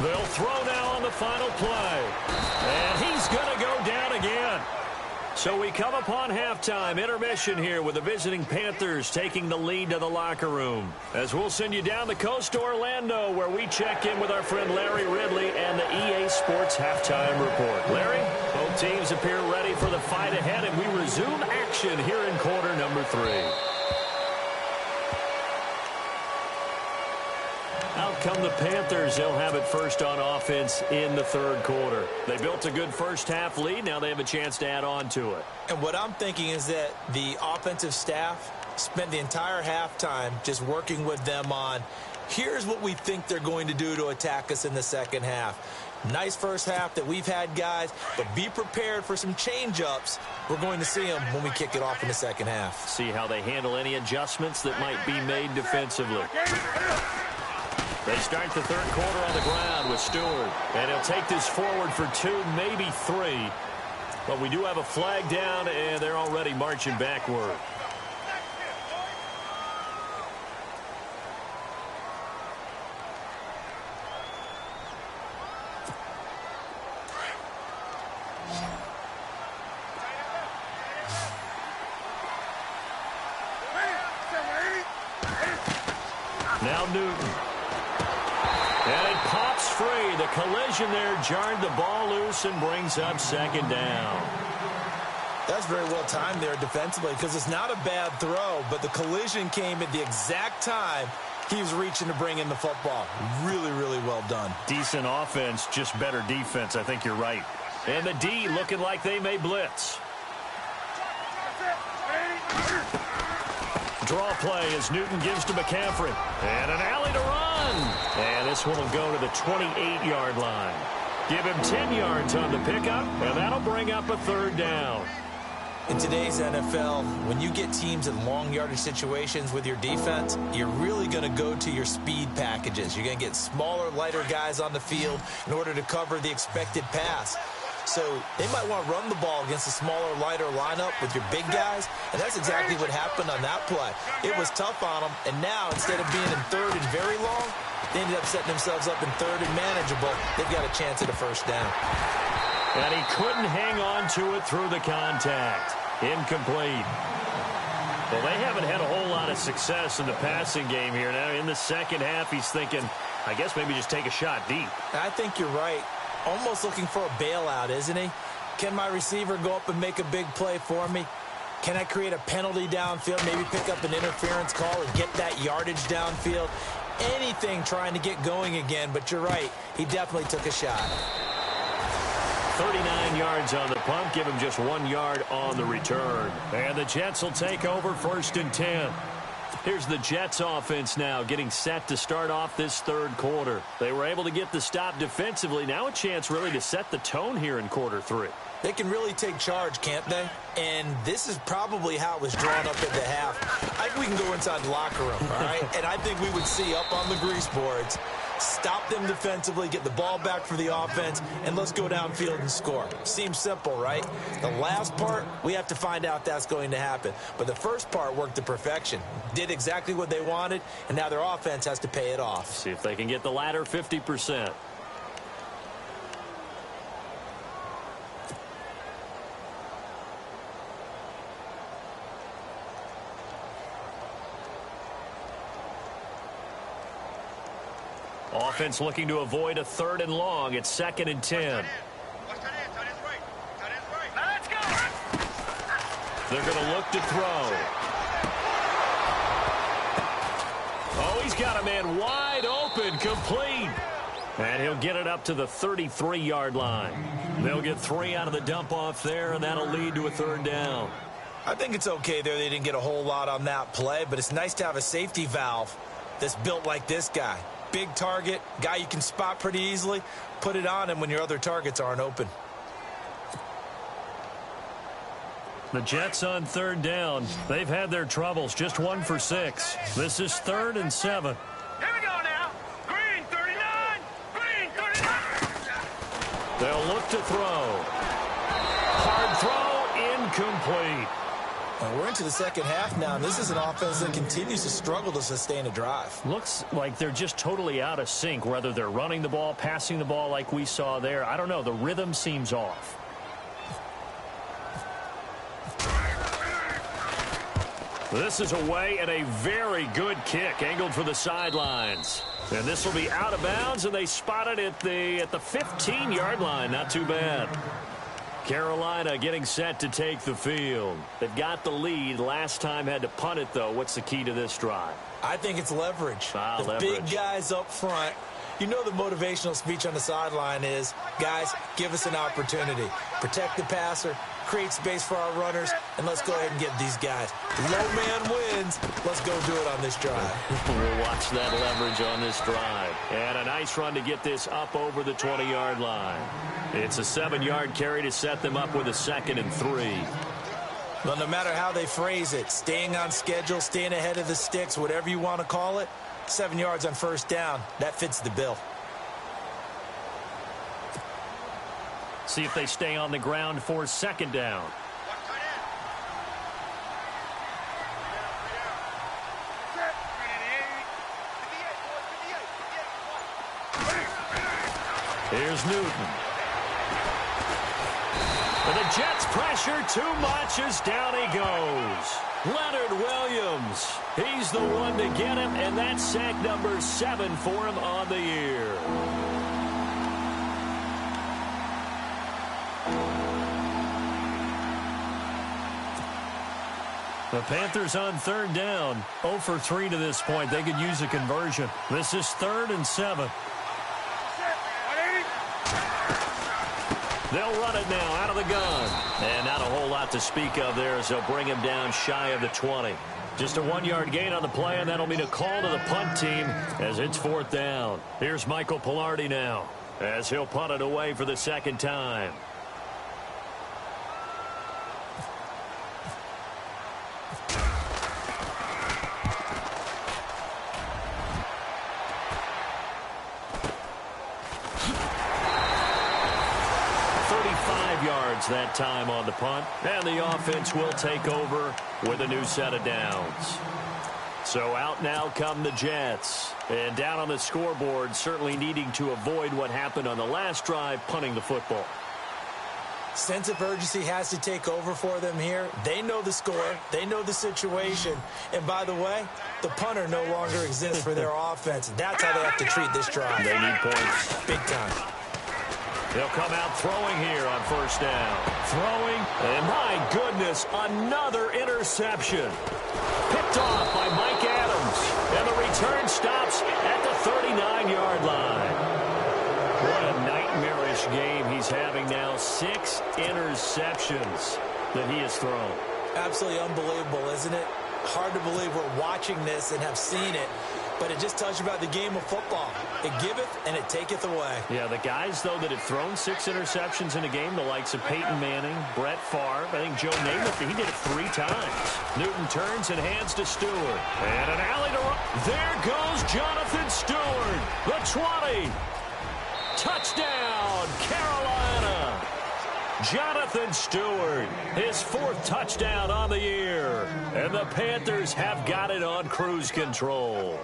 They'll throw now on the final play, and he's going to go down again. So we come upon halftime intermission here with the visiting Panthers taking the lead to the locker room. As we'll send you down the coast to Orlando where we check in with our friend Larry Ridley and the EA Sports Halftime Report. Larry, both teams appear ready for the fight ahead, and we resume action here in quarter number 3. Out come the Panthers. They'll have it first on offense in the third quarter. They built a good first half lead. Now they have a chance to add on to it. And what I'm thinking is that the offensive staff spent the entire halftime just working with them on, here's what we think they're going to do to attack us in the second half. Nice first half that we've had, guys, but be prepared for some change-ups. We're going to see them when we kick it off in the second half. See how they handle any adjustments that might be made defensively. They start the third quarter on the ground with Stewart. And he'll take this forward for 2, maybe 3. But we do have a flag down, and they're already marching backward. Now Newton. And it pops free. The collision there jarred the ball loose and brings up second down. That's very well timed there defensively because it's not a bad throw, but the collision came at the exact time he was reaching to bring in the football. Really, really well done. Decent offense, just better defense. I think you're right. And the D looking like they may blitz. Draw play as Newton gives to McCaffrey. And an alley to run. And this one will go to the 28-yard line. Give him 10 yards on the pickup, and that'll bring up a third down. In today's NFL, when you get teams in long yardage situations with your defense, you're really going to go to your speed packages. You're going to get smaller, lighter guys on the field in order to cover the expected pass. So they might want to run the ball against a smaller, lighter lineup with your big guys, and that's exactly what happened on that play. It was tough on them, and now instead of being in third and very long, they ended up setting themselves up in third and manageable. They've got a chance at a first down. And he couldn't hang on to it through the contact. Incomplete. Well, they haven't had a whole lot of success in the passing game here. Now, in the second half, he's thinking, I guess maybe just take a shot deep. I think you're right. Almost looking for a bailout, isn't he? Can my receiver go up and make a big play for me? Can I create a penalty downfield, maybe pick up an interference call and get that yardage downfield? Anything trying to get going again, but you're right. He definitely took a shot. 39 yards on the punt, give him just 1 yard on the return. And the Jets will take over 1st and 10. Here's the Jets offense now getting set to start off this third quarter. They were able to get the stop defensively. Now a chance really to set the tone here in quarter 3. They can really take charge, can't they? And this is probably how it was drawn up at the half. I think we can go inside the locker room, all right? And I think we would see up on the grease boards, stop them defensively, get the ball back for the offense, and let's go downfield and score. Seems simple, right? The last part, we have to find out that's going to happen. But the first part worked to perfection. Did exactly what they wanted, and now their offense has to pay it off. See if they can get the latter 50%. Offense looking to avoid a 3rd and long. It's 2nd and 10. Let's go. They're going to look to throw. Oh, he's got a man wide open, complete. And he'll get it up to the 33-yard line. They'll get 3 out of the dump-off there, and that'll lead to a 3rd down. I think it's okay there. They didn't get a whole lot on that play, but it's nice to have a safety valve that's built like this guy. Big target, guy you can spot pretty easily. Put it on him when your other targets aren't open. The Jets on 3rd down. They've had their troubles. Just 1 for 6. This is 3rd and 7. Here we go now. Green 39. Green 39. They'll look to throw. Hard throw, incomplete. We're into the second half now, and this is an offense that continues to struggle to sustain a drive. Looks like they're just totally out of sync, whether they're running the ball, passing the ball like we saw there. I don't know. The rhythm seems off. This is away and a very good kick angled for the sidelines. And this will be out of bounds, and they spot it at the 15-yard line. Not too bad. Carolina getting set to take the field. They've got the lead. Last time had to punt it, though. What's the key to this drive? I think it's leverage. The leverage. Big guys up front. You know the motivational speech on the sideline is, guys, give us an opportunity. Protect the passer, create space for our runners, and let's go ahead and get these guys. Low man wins. Let's go do it on this drive. We'll watch that leverage on this drive. And a nice run to get this up over the 20-yard line. It's a 7-yard carry to set them up with a 2nd and 3. Well, no matter how they phrase it, staying on schedule, staying ahead of the sticks, whatever you want to call it, 7 yards on 1st down, that fits the bill. See if they stay on the ground for 2nd down. Here's Newton. And the Jets pressure too much as down he goes. Leonard Williams. He's the one to get him, and that's sack number 7 for him on the year. The Panthers on 3rd down. 0 for 3 to this point. They could use a conversion. This is 3rd and 7. They'll run it now out of the gun. And not a whole lot to speak of there as they'll bring him down shy of the 20. Just a 1-yard gain on the play, and that'll mean a call to the punt team as it's 4th down. Here's Michael Pilardi now as he'll punt it away for the second time. That time on the punt, and the offense will take over with a new set of downs. So out now come the Jets, and down on the scoreboard, certainly needing to avoid what happened on the last drive, punting the football. Sense of urgency has to take over for them here. They know the score. They know the situation. And by the way, the punter no longer exists for their offense. That's how they have to treat this drive. They need points. Big time. They'll come out throwing here on 1st down. Throwing, and my goodness, another interception. Picked off by Mike Adams, and the return stops at the 39-yard line. What a nightmarish game he's having now. 6 interceptions that he has thrown. Absolutely unbelievable, isn't it? Hard to believe we're watching this and have seen it. But it just tells you about the game of football. It giveth and it taketh away. Yeah, the guys, though, that have thrown 6 interceptions in a game, the likes of Peyton Manning, Brett Favre, I think Joe Namath, he did it 3 times. Newton turns and hands to Stewart. And an alley to run. There goes Jonathan Stewart. The 20. Touchdown, Carolina. Jonathan Stewart, his 4th touchdown on the year. And the Panthers have got it on cruise control.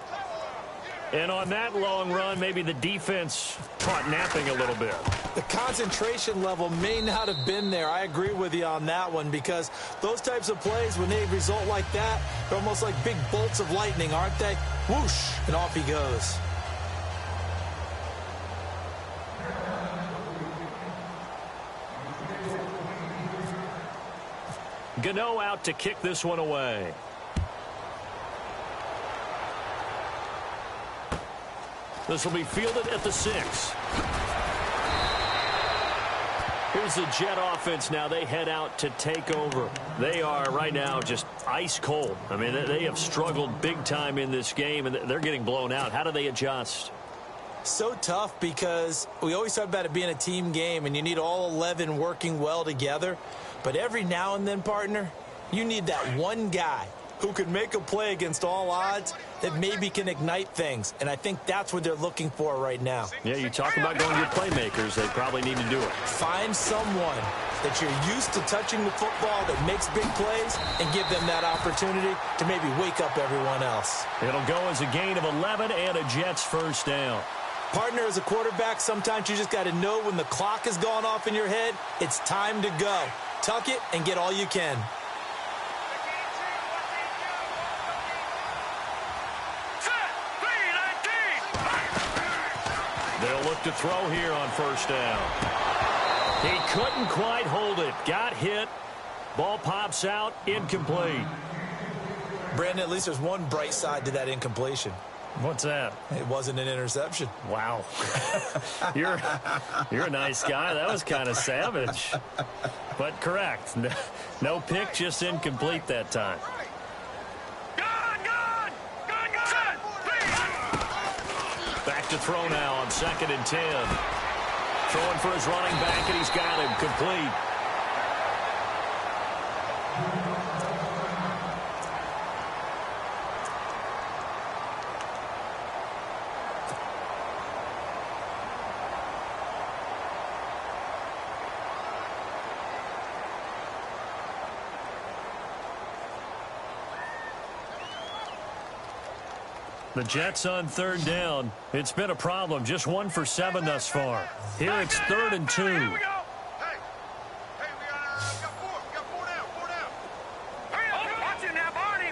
And on that long run, maybe the defense caught napping a little bit. The concentration level may not have been there. I agree with you on that one, because those types of plays, when they result like that, they're almost like big bolts of lightning, aren't they? Whoosh, and off he goes. Gano out to kick this one away. This will be fielded at the 6. Here's the Jet offense now. They head out to take over. They are right now just ice cold. I mean, they have struggled big time in this game, and they're getting blown out. How do they adjust? So tough, because we always talk about it being a team game, and you need all 11 working well together. But every now and then, partner, you need that one guy who can make a play against all odds that maybe can ignite things. And I think that's what they're looking for right now. Yeah, you talk about going to your playmakers. They probably need to do it. Find someone that you're used to touching the football that makes big plays and give them that opportunity to maybe wake up everyone else. It'll go as a gain of 11 and a Jets 1st down. Partner, as a quarterback, sometimes you just got to know when the clock has gone off in your head, it's time to go. Tuck it and get all you can. They'll look to throw here on 1st down. He couldn't quite hold it. Got hit. Ball pops out. Incomplete. Brandon, at least there's one bright side to that incompletion. What's that? It wasn't an interception. Wow. You're a nice guy. That was kind of savage. But correct. No pick, just incomplete that time. Back to throw now on 2nd and 10. Throwing for his running back, and he's got him complete. The Jets on 3rd down. It's been a problem. Just 1 for 7 thus far. Here it's 3rd and 2. Hey, we got 4 down. Hurry up, watch it now, Barney.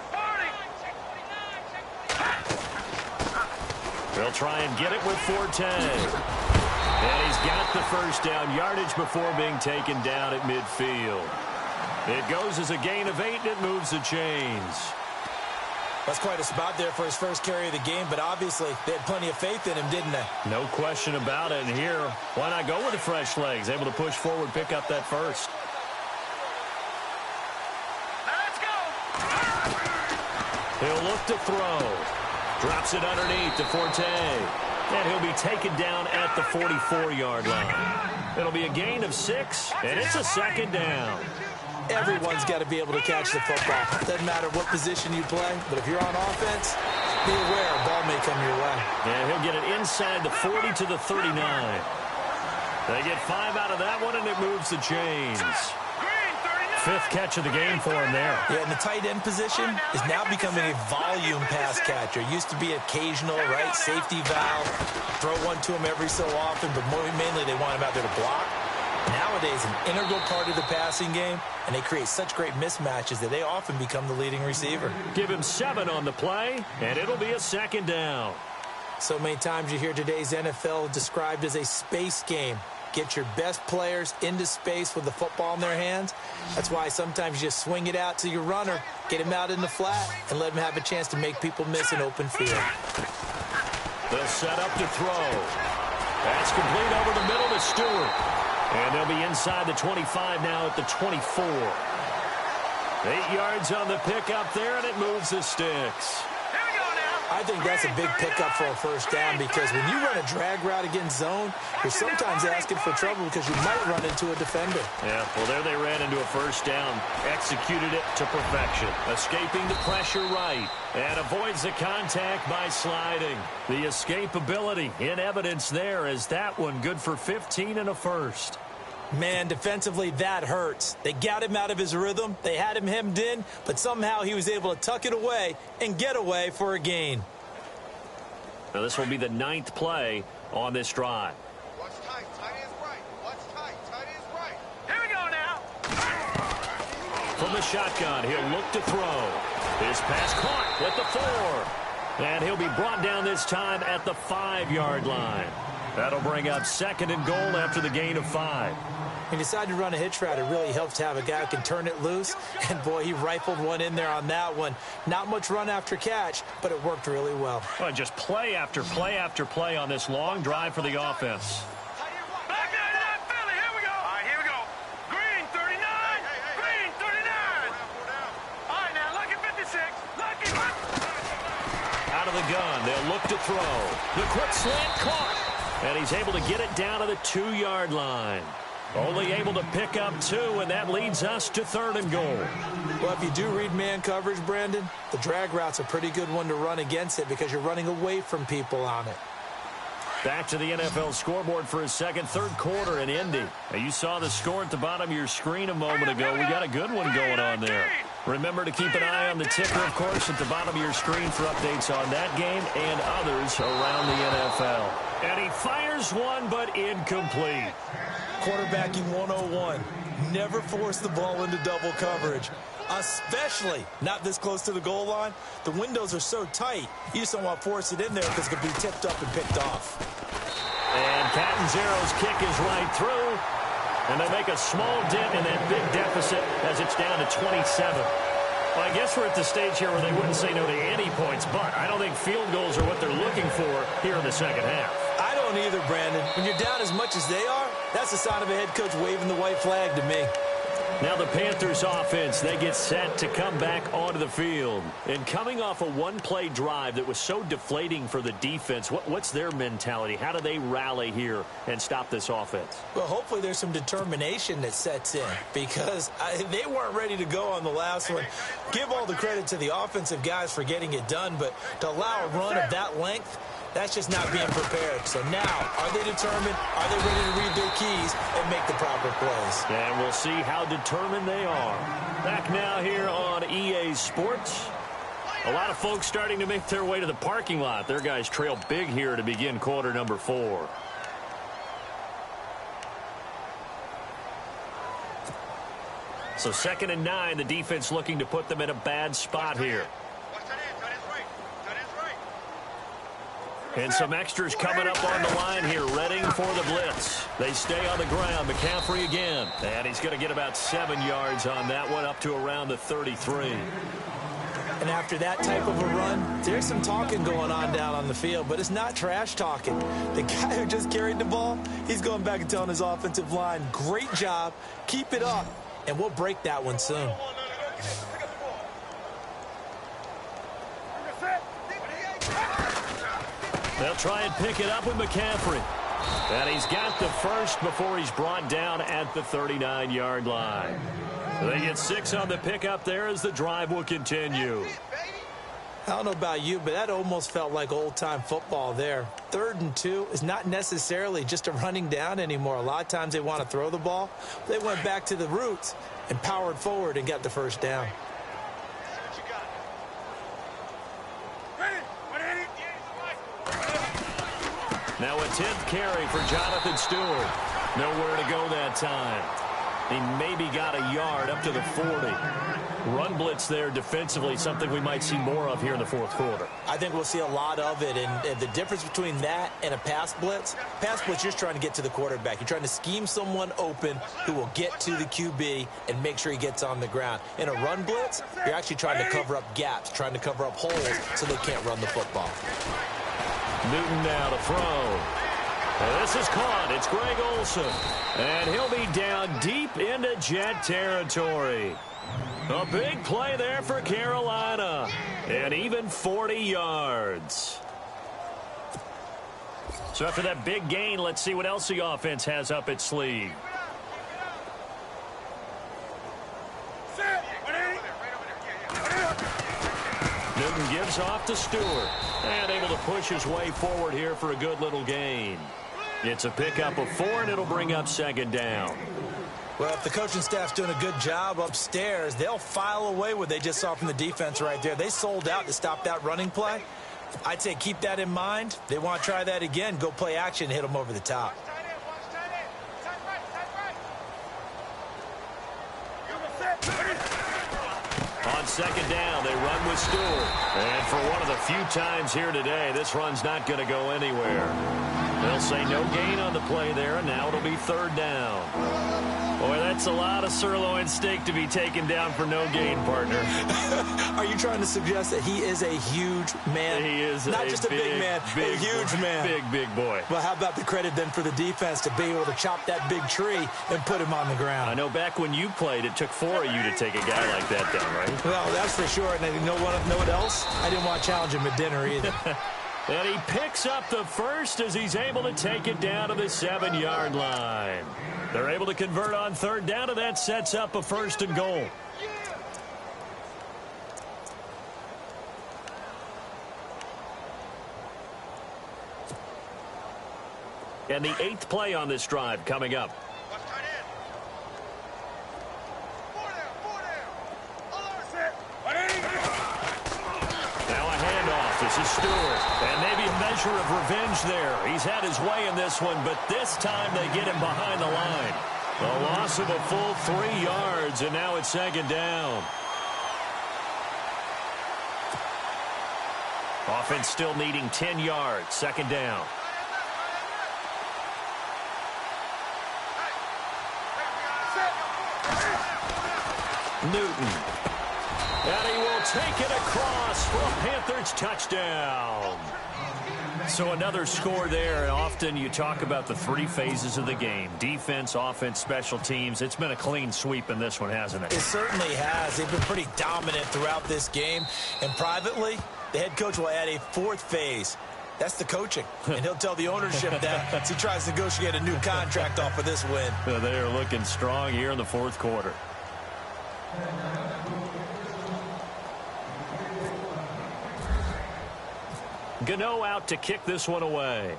They'll try and get it with 4:10. And he's got the 1st down. Yardage before being taken down at midfield. It goes as a gain of 8, and it moves the chains. That's quite a spot there for his first carry of the game, but obviously they had plenty of faith in him, didn't they? No question about it. And here, why not go with the fresh legs? Able to push forward, pick up that 1st. Let's go. He'll look to throw. Drops it underneath to Forte. And he'll be taken down at the 44-yard line. It'll be a gain of 6, and it's a second down. Everyone's got to be able to catch the football. Doesn't matter what position you play, but if you're on offense, be aware a ball may come your way. Yeah, he'll get it inside the 40 to the 39. They get 5 out of that one, and it moves the chains. 5th catch of the game for him there. Yeah, and the tight end position is now becoming a volume pass catcher. Used to be occasional, right, safety valve. Throw one to him every so often, but mainly they want him out there to block. Nowadays, an integral part of the passing game, and they create such great mismatches that they often become the leading receiver. Give him 7 on the play, and it'll be a second down. So many times you hear today's NFL described as a space game. Get your best players into space with the football in their hands. That's why sometimes you just swing it out to your runner, get him out in the flat, and let him have a chance to make people miss an open field. They'll set up to throw. That's complete over the middle to Stewart. And they'll be inside the 25 now at the 24. 8 yards on the pickup there, and it moves the sticks. I think that's a big pickup for a first down because when you run a drag route against zone, you're sometimes asking for trouble because you might run into a defender. Yeah, well, there they ran into a first down. Executed it to perfection. Escaping the pressure right. And avoids the contact by sliding. The escapability in evidence there as that one good for 15 and a first. Man, defensively, that hurts. They got him out of his rhythm. They had him hemmed in, but somehow he was able to tuck it away and get away for a gain. Now, this will be the 9th play on this drive. Watch tight. Tight is right. Watch tight. Tight is right. Here we go now. From the shotgun, he'll look to throw. His pass caught at the 4. And he'll be brought down this time at the 5-yard line. That'll bring up 2nd and goal after the gain of 5. He decided to run a hitch route. It really helps to have a guy who can turn it loose. And, boy, he rifled one in there on that one. Not much run after catch, but it worked really well. Well, just play after play after play on this long drive for the offense. Back out of that Philly. Here we go. All right, here we go. Green 39. Green 39. All right, now, lucky 56. Lucky. Out of the gun, they'll look to throw. The quick slant caught. And he's able to get it down to the 2-yard line. Only able to pick up 2, and that leads us to 3rd and goal. Well, if you do read man coverage, Brandon, the drag route's a pretty good one to run against it because you're running away from people on it. Back to the NFL scoreboard for his third quarter in Indy. Now, you saw the score at the bottom of your screen a moment ago. We got a good one going on there. Remember to keep an eye on the ticker, of course, at the bottom of your screen for updates on that game and others around the NFL. And he fires one, but incomplete. Quarterbacking 101. Never force the ball into double coverage, especially not this close to the goal line. The windows are so tight, you just don't want to force it in there because it could be tipped up and picked off. And Catanzaro's kick is right through. And they make a small dent in that big deficit as it's down to 27. Well, I guess we're at the stage here where they wouldn't say no to any points, but I don't think field goals are what they're looking for here in the second half. I don't either, Brandon. When you're down as much as they are, that's a sign of a head coach waving the white flag to me. Now the Panthers offense, they get set to come back onto the field. And coming off a one-play drive that was so deflating for the defense, what's their mentality? How do they rally here and stop this offense? Well, hopefully there's some determination that sets in because they weren't ready to go on the last one. Give all the credit to the offensive guys for getting it done, but to allow a run of that length, that's just not being prepared. So now, are they determined? Are they ready to read their keys and make the proper plays? And we'll see how determined they are. Back now here on EA Sports. A lot of folks starting to make their way to the parking lot. Their guys trail big here to begin quarter number 4. So 2nd and 9, the defense looking to put them in a bad spot here. And some extras coming up on the line here, readying for the blitz. They stay on the ground. McCaffrey again. And he's going to get about 7 yards on that one, up to around the 33. And after that type of a run, there's some talking going on down on the field, but it's not trash talking. The guy who just carried the ball, he's going back and telling his offensive line, great job, keep it up, and we'll break that one soon. They'll try and pick it up with McCaffrey. And he's got the first before he's brought down at the 39-yard line. So they get 6 on the pickup there as the drive will continue. I don't know about you, but that almost felt like old-time football there. 3rd and 2 is not necessarily just a running down anymore. A lot of times they want to throw the ball. They went back to the roots and powered forward and got the first down. Now a 10th carry for Jonathan Stewart. Nowhere to go that time. He maybe got a yard up to the 40. Run blitz there defensively, something we might see more of here in the fourth quarter. I think we'll see a lot of it, and the difference between that and a pass blitz, you're just trying to get to the quarterback. You're trying to scheme someone open who will get to the QB and make sure he gets on the ground. In a run blitz, you're actually trying to cover up gaps, trying to cover up holes so they can't run the football. Newton now to throw. And this is caught. It's Greg Olsen. And he'll be down deep into Jet territory. A big play there for Carolina. And even 40 yards. So after that big gain, let's see what else the offense has up its sleeve. Newton gives off to Stewart. And able to push his way forward here for a good little gain. It's a pickup of 4, and it'll bring up 2nd down. Well, if the coaching staff's doing a good job upstairs, they'll file away what they just saw from the defense right there. They sold out to stop that running play. I'd say keep that in mind. They want to try that again. Go play action and hit them over the top. On 2nd down, they run with Stewart. And for one of the few times here today, this run's not going to go anywhere. They'll say no gain on the play there, and now it'll be 3rd down. Boy, that's a lot of sirloin steak to be taken down for no gain, partner. Are you trying to suggest that he is a huge man? He is not just a big man, a huge man. Big boy. Well, how about the credit then for the defense to be able to chop that big tree and put him on the ground? I know back when you played, it took 4 of you to take a guy like that down, right? Well, that's for sure. And you know what else? I didn't want to challenge him at dinner either. And he picks up the first as he's able to take it down to the 7-yard line. They're able to convert on 3rd down, and that sets up a 1st and goal. And the 8th play on this drive coming up. Now a handoff. This is Stewart. And maybe a measure of revenge there. He's had his way in this one, but this time they get him behind the line. A loss of a full 3 yards, and now it's 2nd down. Offense still needing 10 yards. 2nd down. Newton. And he will take it across for a Panthers touchdown. So another score there, and often you talk about the 3 phases of the game. Defense, offense, special teams. It's been a clean sweep in this one, hasn't it? It certainly has. They've been pretty dominant throughout this game. And privately, the head coach will add a 4th phase. That's the coaching. And he'll tell the ownership that as he tries to negotiate a new contract off of this win. They are looking strong here in the 4th quarter. Gano out to kick this one away.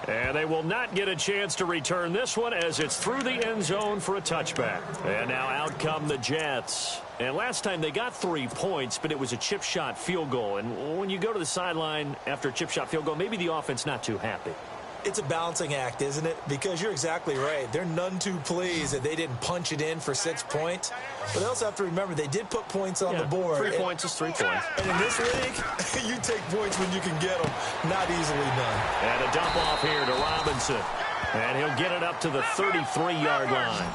And they will not get a chance to return this one as it's through the end zone for a touchback. And now out come the Jets. And last time they got 3 points, but it was a chip shot field goal. And when you go to the sideline after a chip shot field goal, maybe the offense not too happy. It's a balancing act, isn't it? Because you're exactly right. They're none too pleased that they didn't punch it in for 6 points. But they also have to remember they did put points on the board. 3 points is 3 points. And in this league, you take points when you can get them. Not easily done. And a dump off here to Robinson. And he'll get it up to the 33-yard line.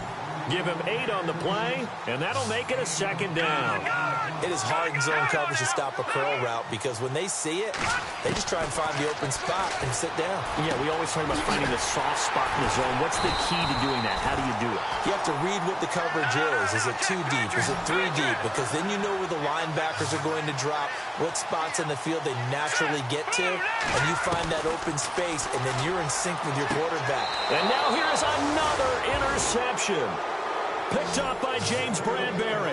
Give him 8 on the play, and that'll make it a 2nd down. It is hard in zone coverage to stop a curl route because when they see it, they just try and find the open spot and sit down. Yeah, we always talk about finding the soft spot in the zone. What's the key to doing that? How do you do it? You have to read what the coverage is. Is it 2 deep? Is it 3 deep? Because then you know where the linebackers are going to drop, what spots in the field they naturally get to, and you find that open space, and then you're in sync with your quarterback. And now here's another interception. Picked up by James Bradbury.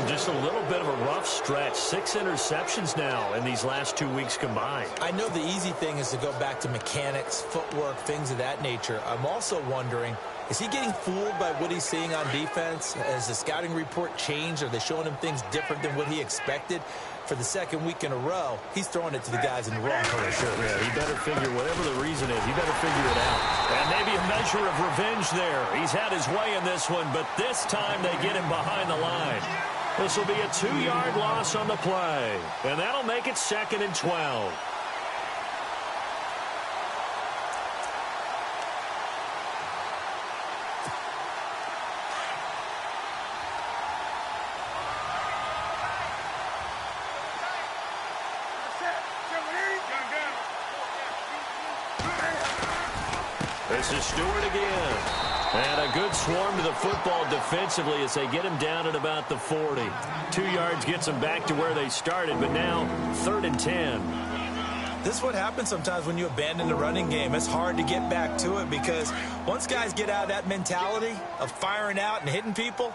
Just a little bit of a rough stretch. 6 interceptions now in these last 2 weeks combined. I know the easy thing is to go back to mechanics, footwork, things of that nature. I'm also wondering, is he getting fooled by what he's seeing on defense? Has the scouting report changed? Are they showing him things different than what he expected? For the second week in a row, he's throwing it to the guys in the wrong color shirt. Yeah, he better figure, whatever the reason is, he better figure it out. And maybe a measure of revenge there. He's had his way in this one, but this time they get him behind the line. This will be a 2-yard loss on the play, and that'll make it 2nd and 12. This is Stewart again. And a good swarm to the football defensively as they get him down at about the 40. 2 yards gets them back to where they started, but now 3rd and 10. This is what happens sometimes when you abandon the running game. It's hard to get back to it because once guys get out of that mentality of firing out and hitting people,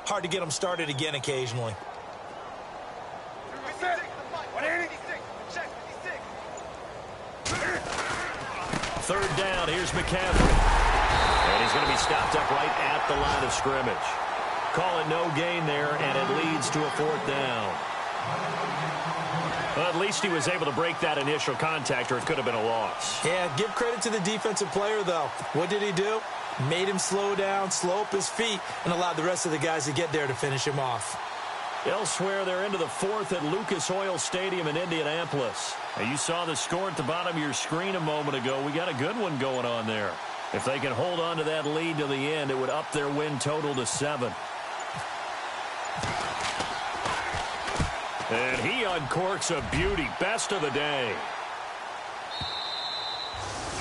hard to get them started again occasionally. Third down, here's McCaffrey. And he's going to be stopped up right at the line of scrimmage. Call it no gain there, and it leads to a 4th down. Well, at least he was able to break that initial contact, or it could have been a loss. Yeah, give credit to the defensive player, though. What did he do? Made him slow down, slow up his feet, and allowed the rest of the guys to get there to finish him off. Elsewhere, they're into the 4th at Lucas Oil Stadium in Indianapolis. Now, you saw the score at the bottom of your screen a moment ago. We got a good one going on there. If they can hold on to that lead to the end, it would up their win total to 7. And he uncorks a beauty. Best of the day.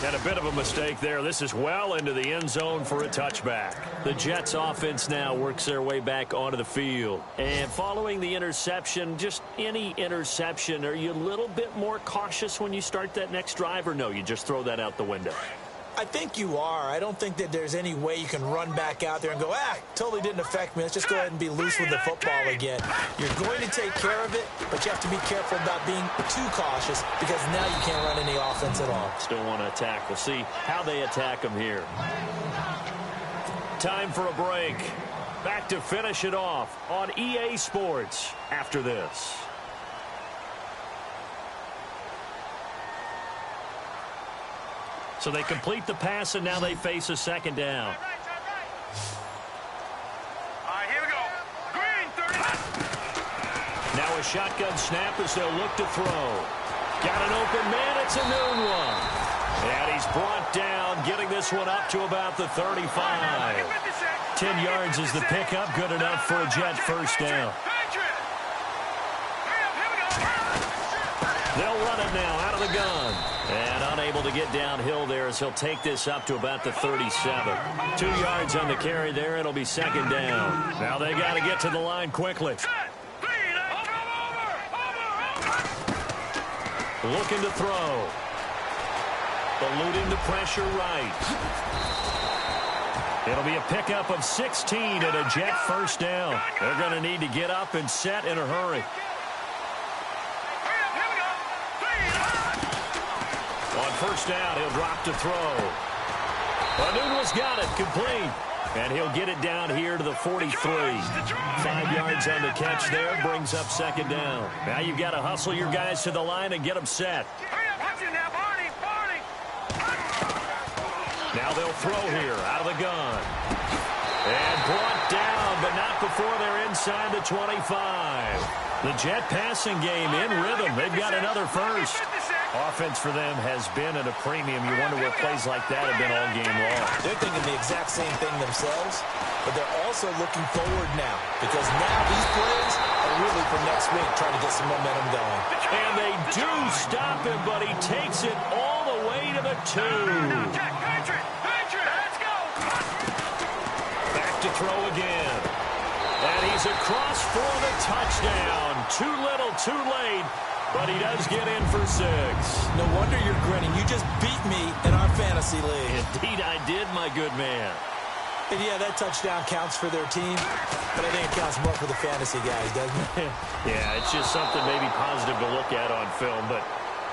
And a bit of a mistake there. This is well into the end zone for a touchback. The Jets offense now works their way back onto the field. And following the interception, just any interception, are you a little bit more cautious when you start that next drive, or no, you just throw that out the window? I think you are. I don't think that there's any way you can run back out there and go, totally didn't affect me. Let's just go ahead and be loose with the football again. You're going to take care of it, but you have to be careful about being too cautious because now you can't run any offense at all. Still want to attack. We'll see how they attack them here. Time for a break. Back to finish it off on EA Sports after this. So they complete the pass, and now they face a 2nd down. All right, here we go. Green, 30. Now a shotgun snap as they'll look to throw. Got an open man. It's a noon one. And he's brought down, getting this one up to about the 35. 10 yards is the pickup. Good enough for a Jet first down. They'll run it now out of the gun. And unable to get downhill there as he'll take this up to about the 37. 2 yards on the carry there. It'll be 2nd down. Now they got to get to the line quickly. Looking to throw. Eluding the pressure right. It'll be a pickup of 16 and a Jet first down. They're going to need to get up and set in a hurry. On first down, he'll drop to throw. Anuno's got it, complete. And he'll get it down here to the 43. 5 yards on the catch there, brings up 2nd down. Now you've got to hustle your guys to the line and get them set. Now they'll throw here out of the gun. And brought down, but not before they're inside the 25. The Jet passing game in rhythm. They've got another first. Offense for them has been at a premium. You wonder where plays like that have been all game long. They're thinking the exact same thing themselves, but they're also looking forward now because now these plays really for next week, trying to get some momentum going. And they do stop him, but he takes it all the way to the 2. Jack, Patriot, let's go. Back to throw again. And he's across for the touchdown. Too little, too late, but he does get in for 6. No wonder you're grinning. You just beat me in our fantasy league. Indeed I did, my good man. And yeah, that touchdown counts for their team, but I think it counts more for the fantasy guys, doesn't it? Yeah, it's just something maybe positive to look at on film, but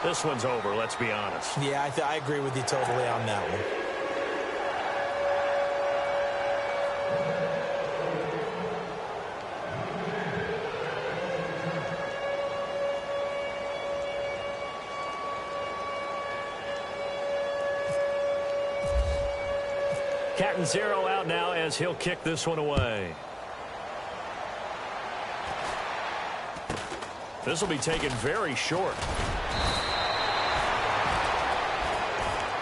this one's over, let's be honest. Yeah, I agree with you totally on that one. Cat and 0 out now as he'll kick this one away. This will be taken very short.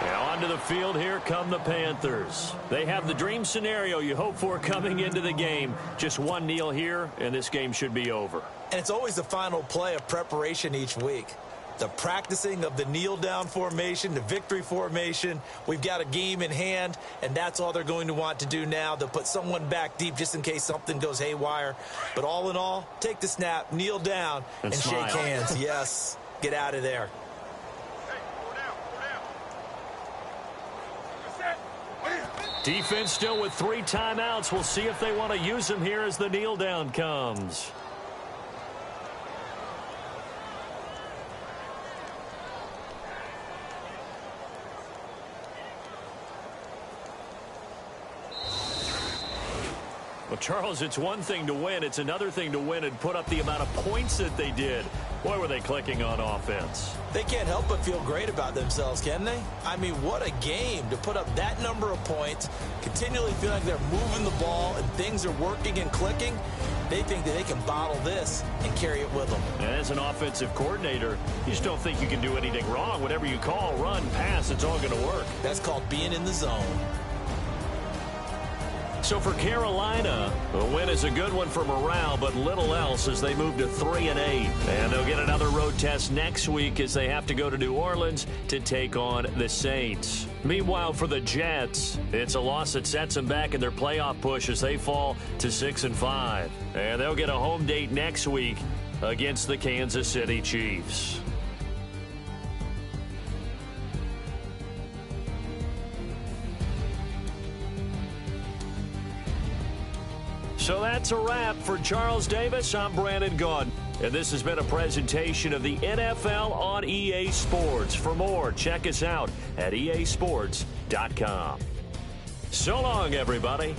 Now onto the field, here come the Panthers. They have the dream scenario you hope for coming into the game. Just one kneel here, and this game should be over. And it's always the final play of preparation each week. The practicing of the kneel-down formation, the victory formation. We've got a game in hand, and that's all they're going to want to do now. They'll put someone back deep just in case something goes haywire. But all in all, take the snap, kneel down, and shake hands. Yes, get out of there. Defense still with 3 timeouts. We'll see if they want to use them here as the kneel-down comes. Well, Charles, it's one thing to win. It's another thing to win and put up the amount of points that they did. Boy, were they clicking on offense. They can't help but feel great about themselves, can they? I mean, what a game to put up that number of points, continually feel like they're moving the ball and things are working and clicking. They think that they can bottle this and carry it with them. And as an offensive coordinator, you just don't think you can do anything wrong. Whatever you call, run, pass, it's all going to work. That's called being in the zone. So for Carolina, the win is a good one for morale, but little else as they move to 3-8. And they'll get another road test next week as they have to go to New Orleans to take on the Saints. Meanwhile, for the Jets, it's a loss that sets them back in their playoff push as they fall to 6-5. And they'll get a home date next week against the Kansas City Chiefs. So that's a wrap. For Charles Davis, I'm Brandon Gaudin. And this has been a presentation of the NFL on EA Sports. For more, check us out at easports.com. So long, everybody.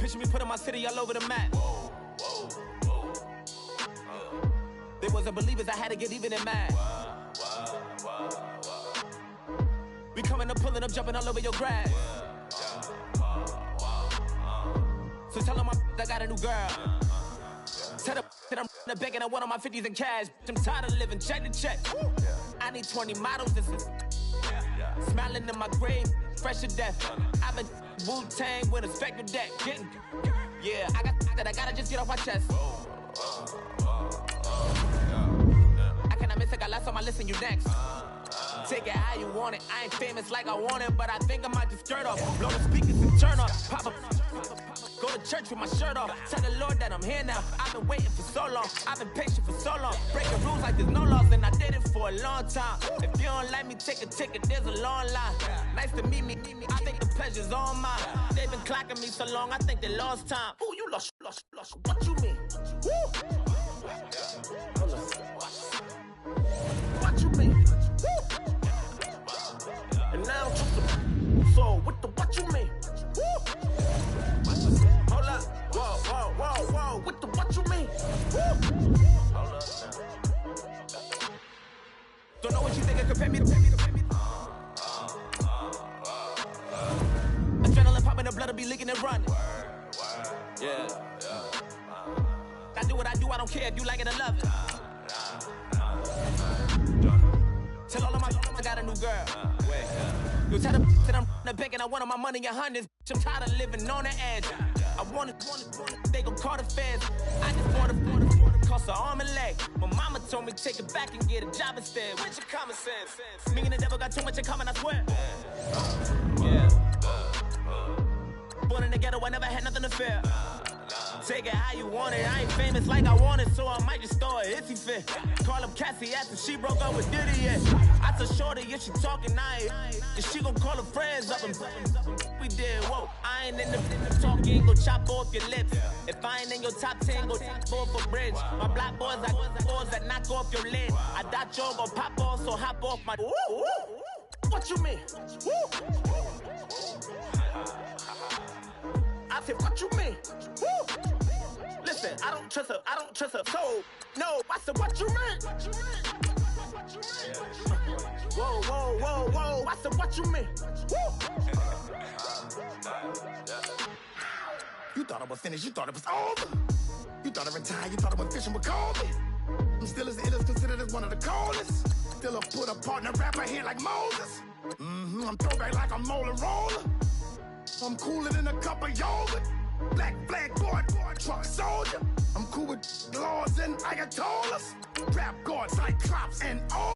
Picture me putting my city all over the map. They wasn't believers, I had to get even and mad. We coming up, pulling up, jumping all over your grass. So tell them I got a new girl. Tell them that I'm in the bank and I want all my 50s in cash. I'm tired of living check to check. I need 20 models, this is smiling in my grave, fresh to death. I've been Wu-Tang with a spectral deck. Getting, yeah, I got that, I gotta just get off my chest. I cannot miss it, got last on my list and you next. Take it how you want it, I ain't famous like I want it, but I think I might just skirt off. Blow the speakers and turn up, pop up. Go to church with my shirt off. Tell the Lord that I'm here now. I've been waiting for so long. I've been patient for so long. Breaking rules like there's no laws, and I did it for a long time. If you don't like me, take a ticket. There's a long line. Nice to meet me. I think the pleasure's all mine. They've been clocking me so long. I think they lost time. Ooh, you lost. What you mean? Woo. What you mean? Woo. And now I'm just so what you mean? Woo. Hold up, whoa, what you mean? Woo. Hold up now. Don't know what you think, compare me to adrenaline popping, the blood will be leaking and running. Yeah. I do what I do, I don't care if you like it or love it. Tell all of my I got a new girl. You tell them that I'm in the bank and I want all my money in hundreds. I'm tired of living on the edge. I want it, they gon' call the feds. I just want it, cost an arm and leg. My mama told me take it back and get a job instead. Where's your common sense? Me and the devil got too much in common, I swear. Yeah. Born in the ghetto, I never had nothing to fear. Take it how you want it, I ain't famous like I want it, so I might just throw a hissy fit. Call up Cassie after she broke up with Diddy, yeah. I told Shorty if she talking, and she gon' call her friends up and we did, whoa. I ain't in the talk, you ain't gon' chop off your lips. If I ain't in your top 10, go off a bridge. My black boys like boys that knock off your lid. I thought y'all gon' pop off, so hop off my. What you mean? I said, what you mean? Woo! Listen, I don't trust her, so, no, I said, what you mean? Whoa, I said, what you mean? Woo! You thought I was finished, you thought it was over. You thought I retired, you thought I was fishing with Kobe. I'm still as ill as considered as one of the coldest. Still a put a partner rapper here like Moses. I'm throwback like a molar roller. I'm cooler than a cup of yogurt. Black flag boy, truck soldier. I'm cool with laws and Ayatollahs. Rap God, Cyclops, and all.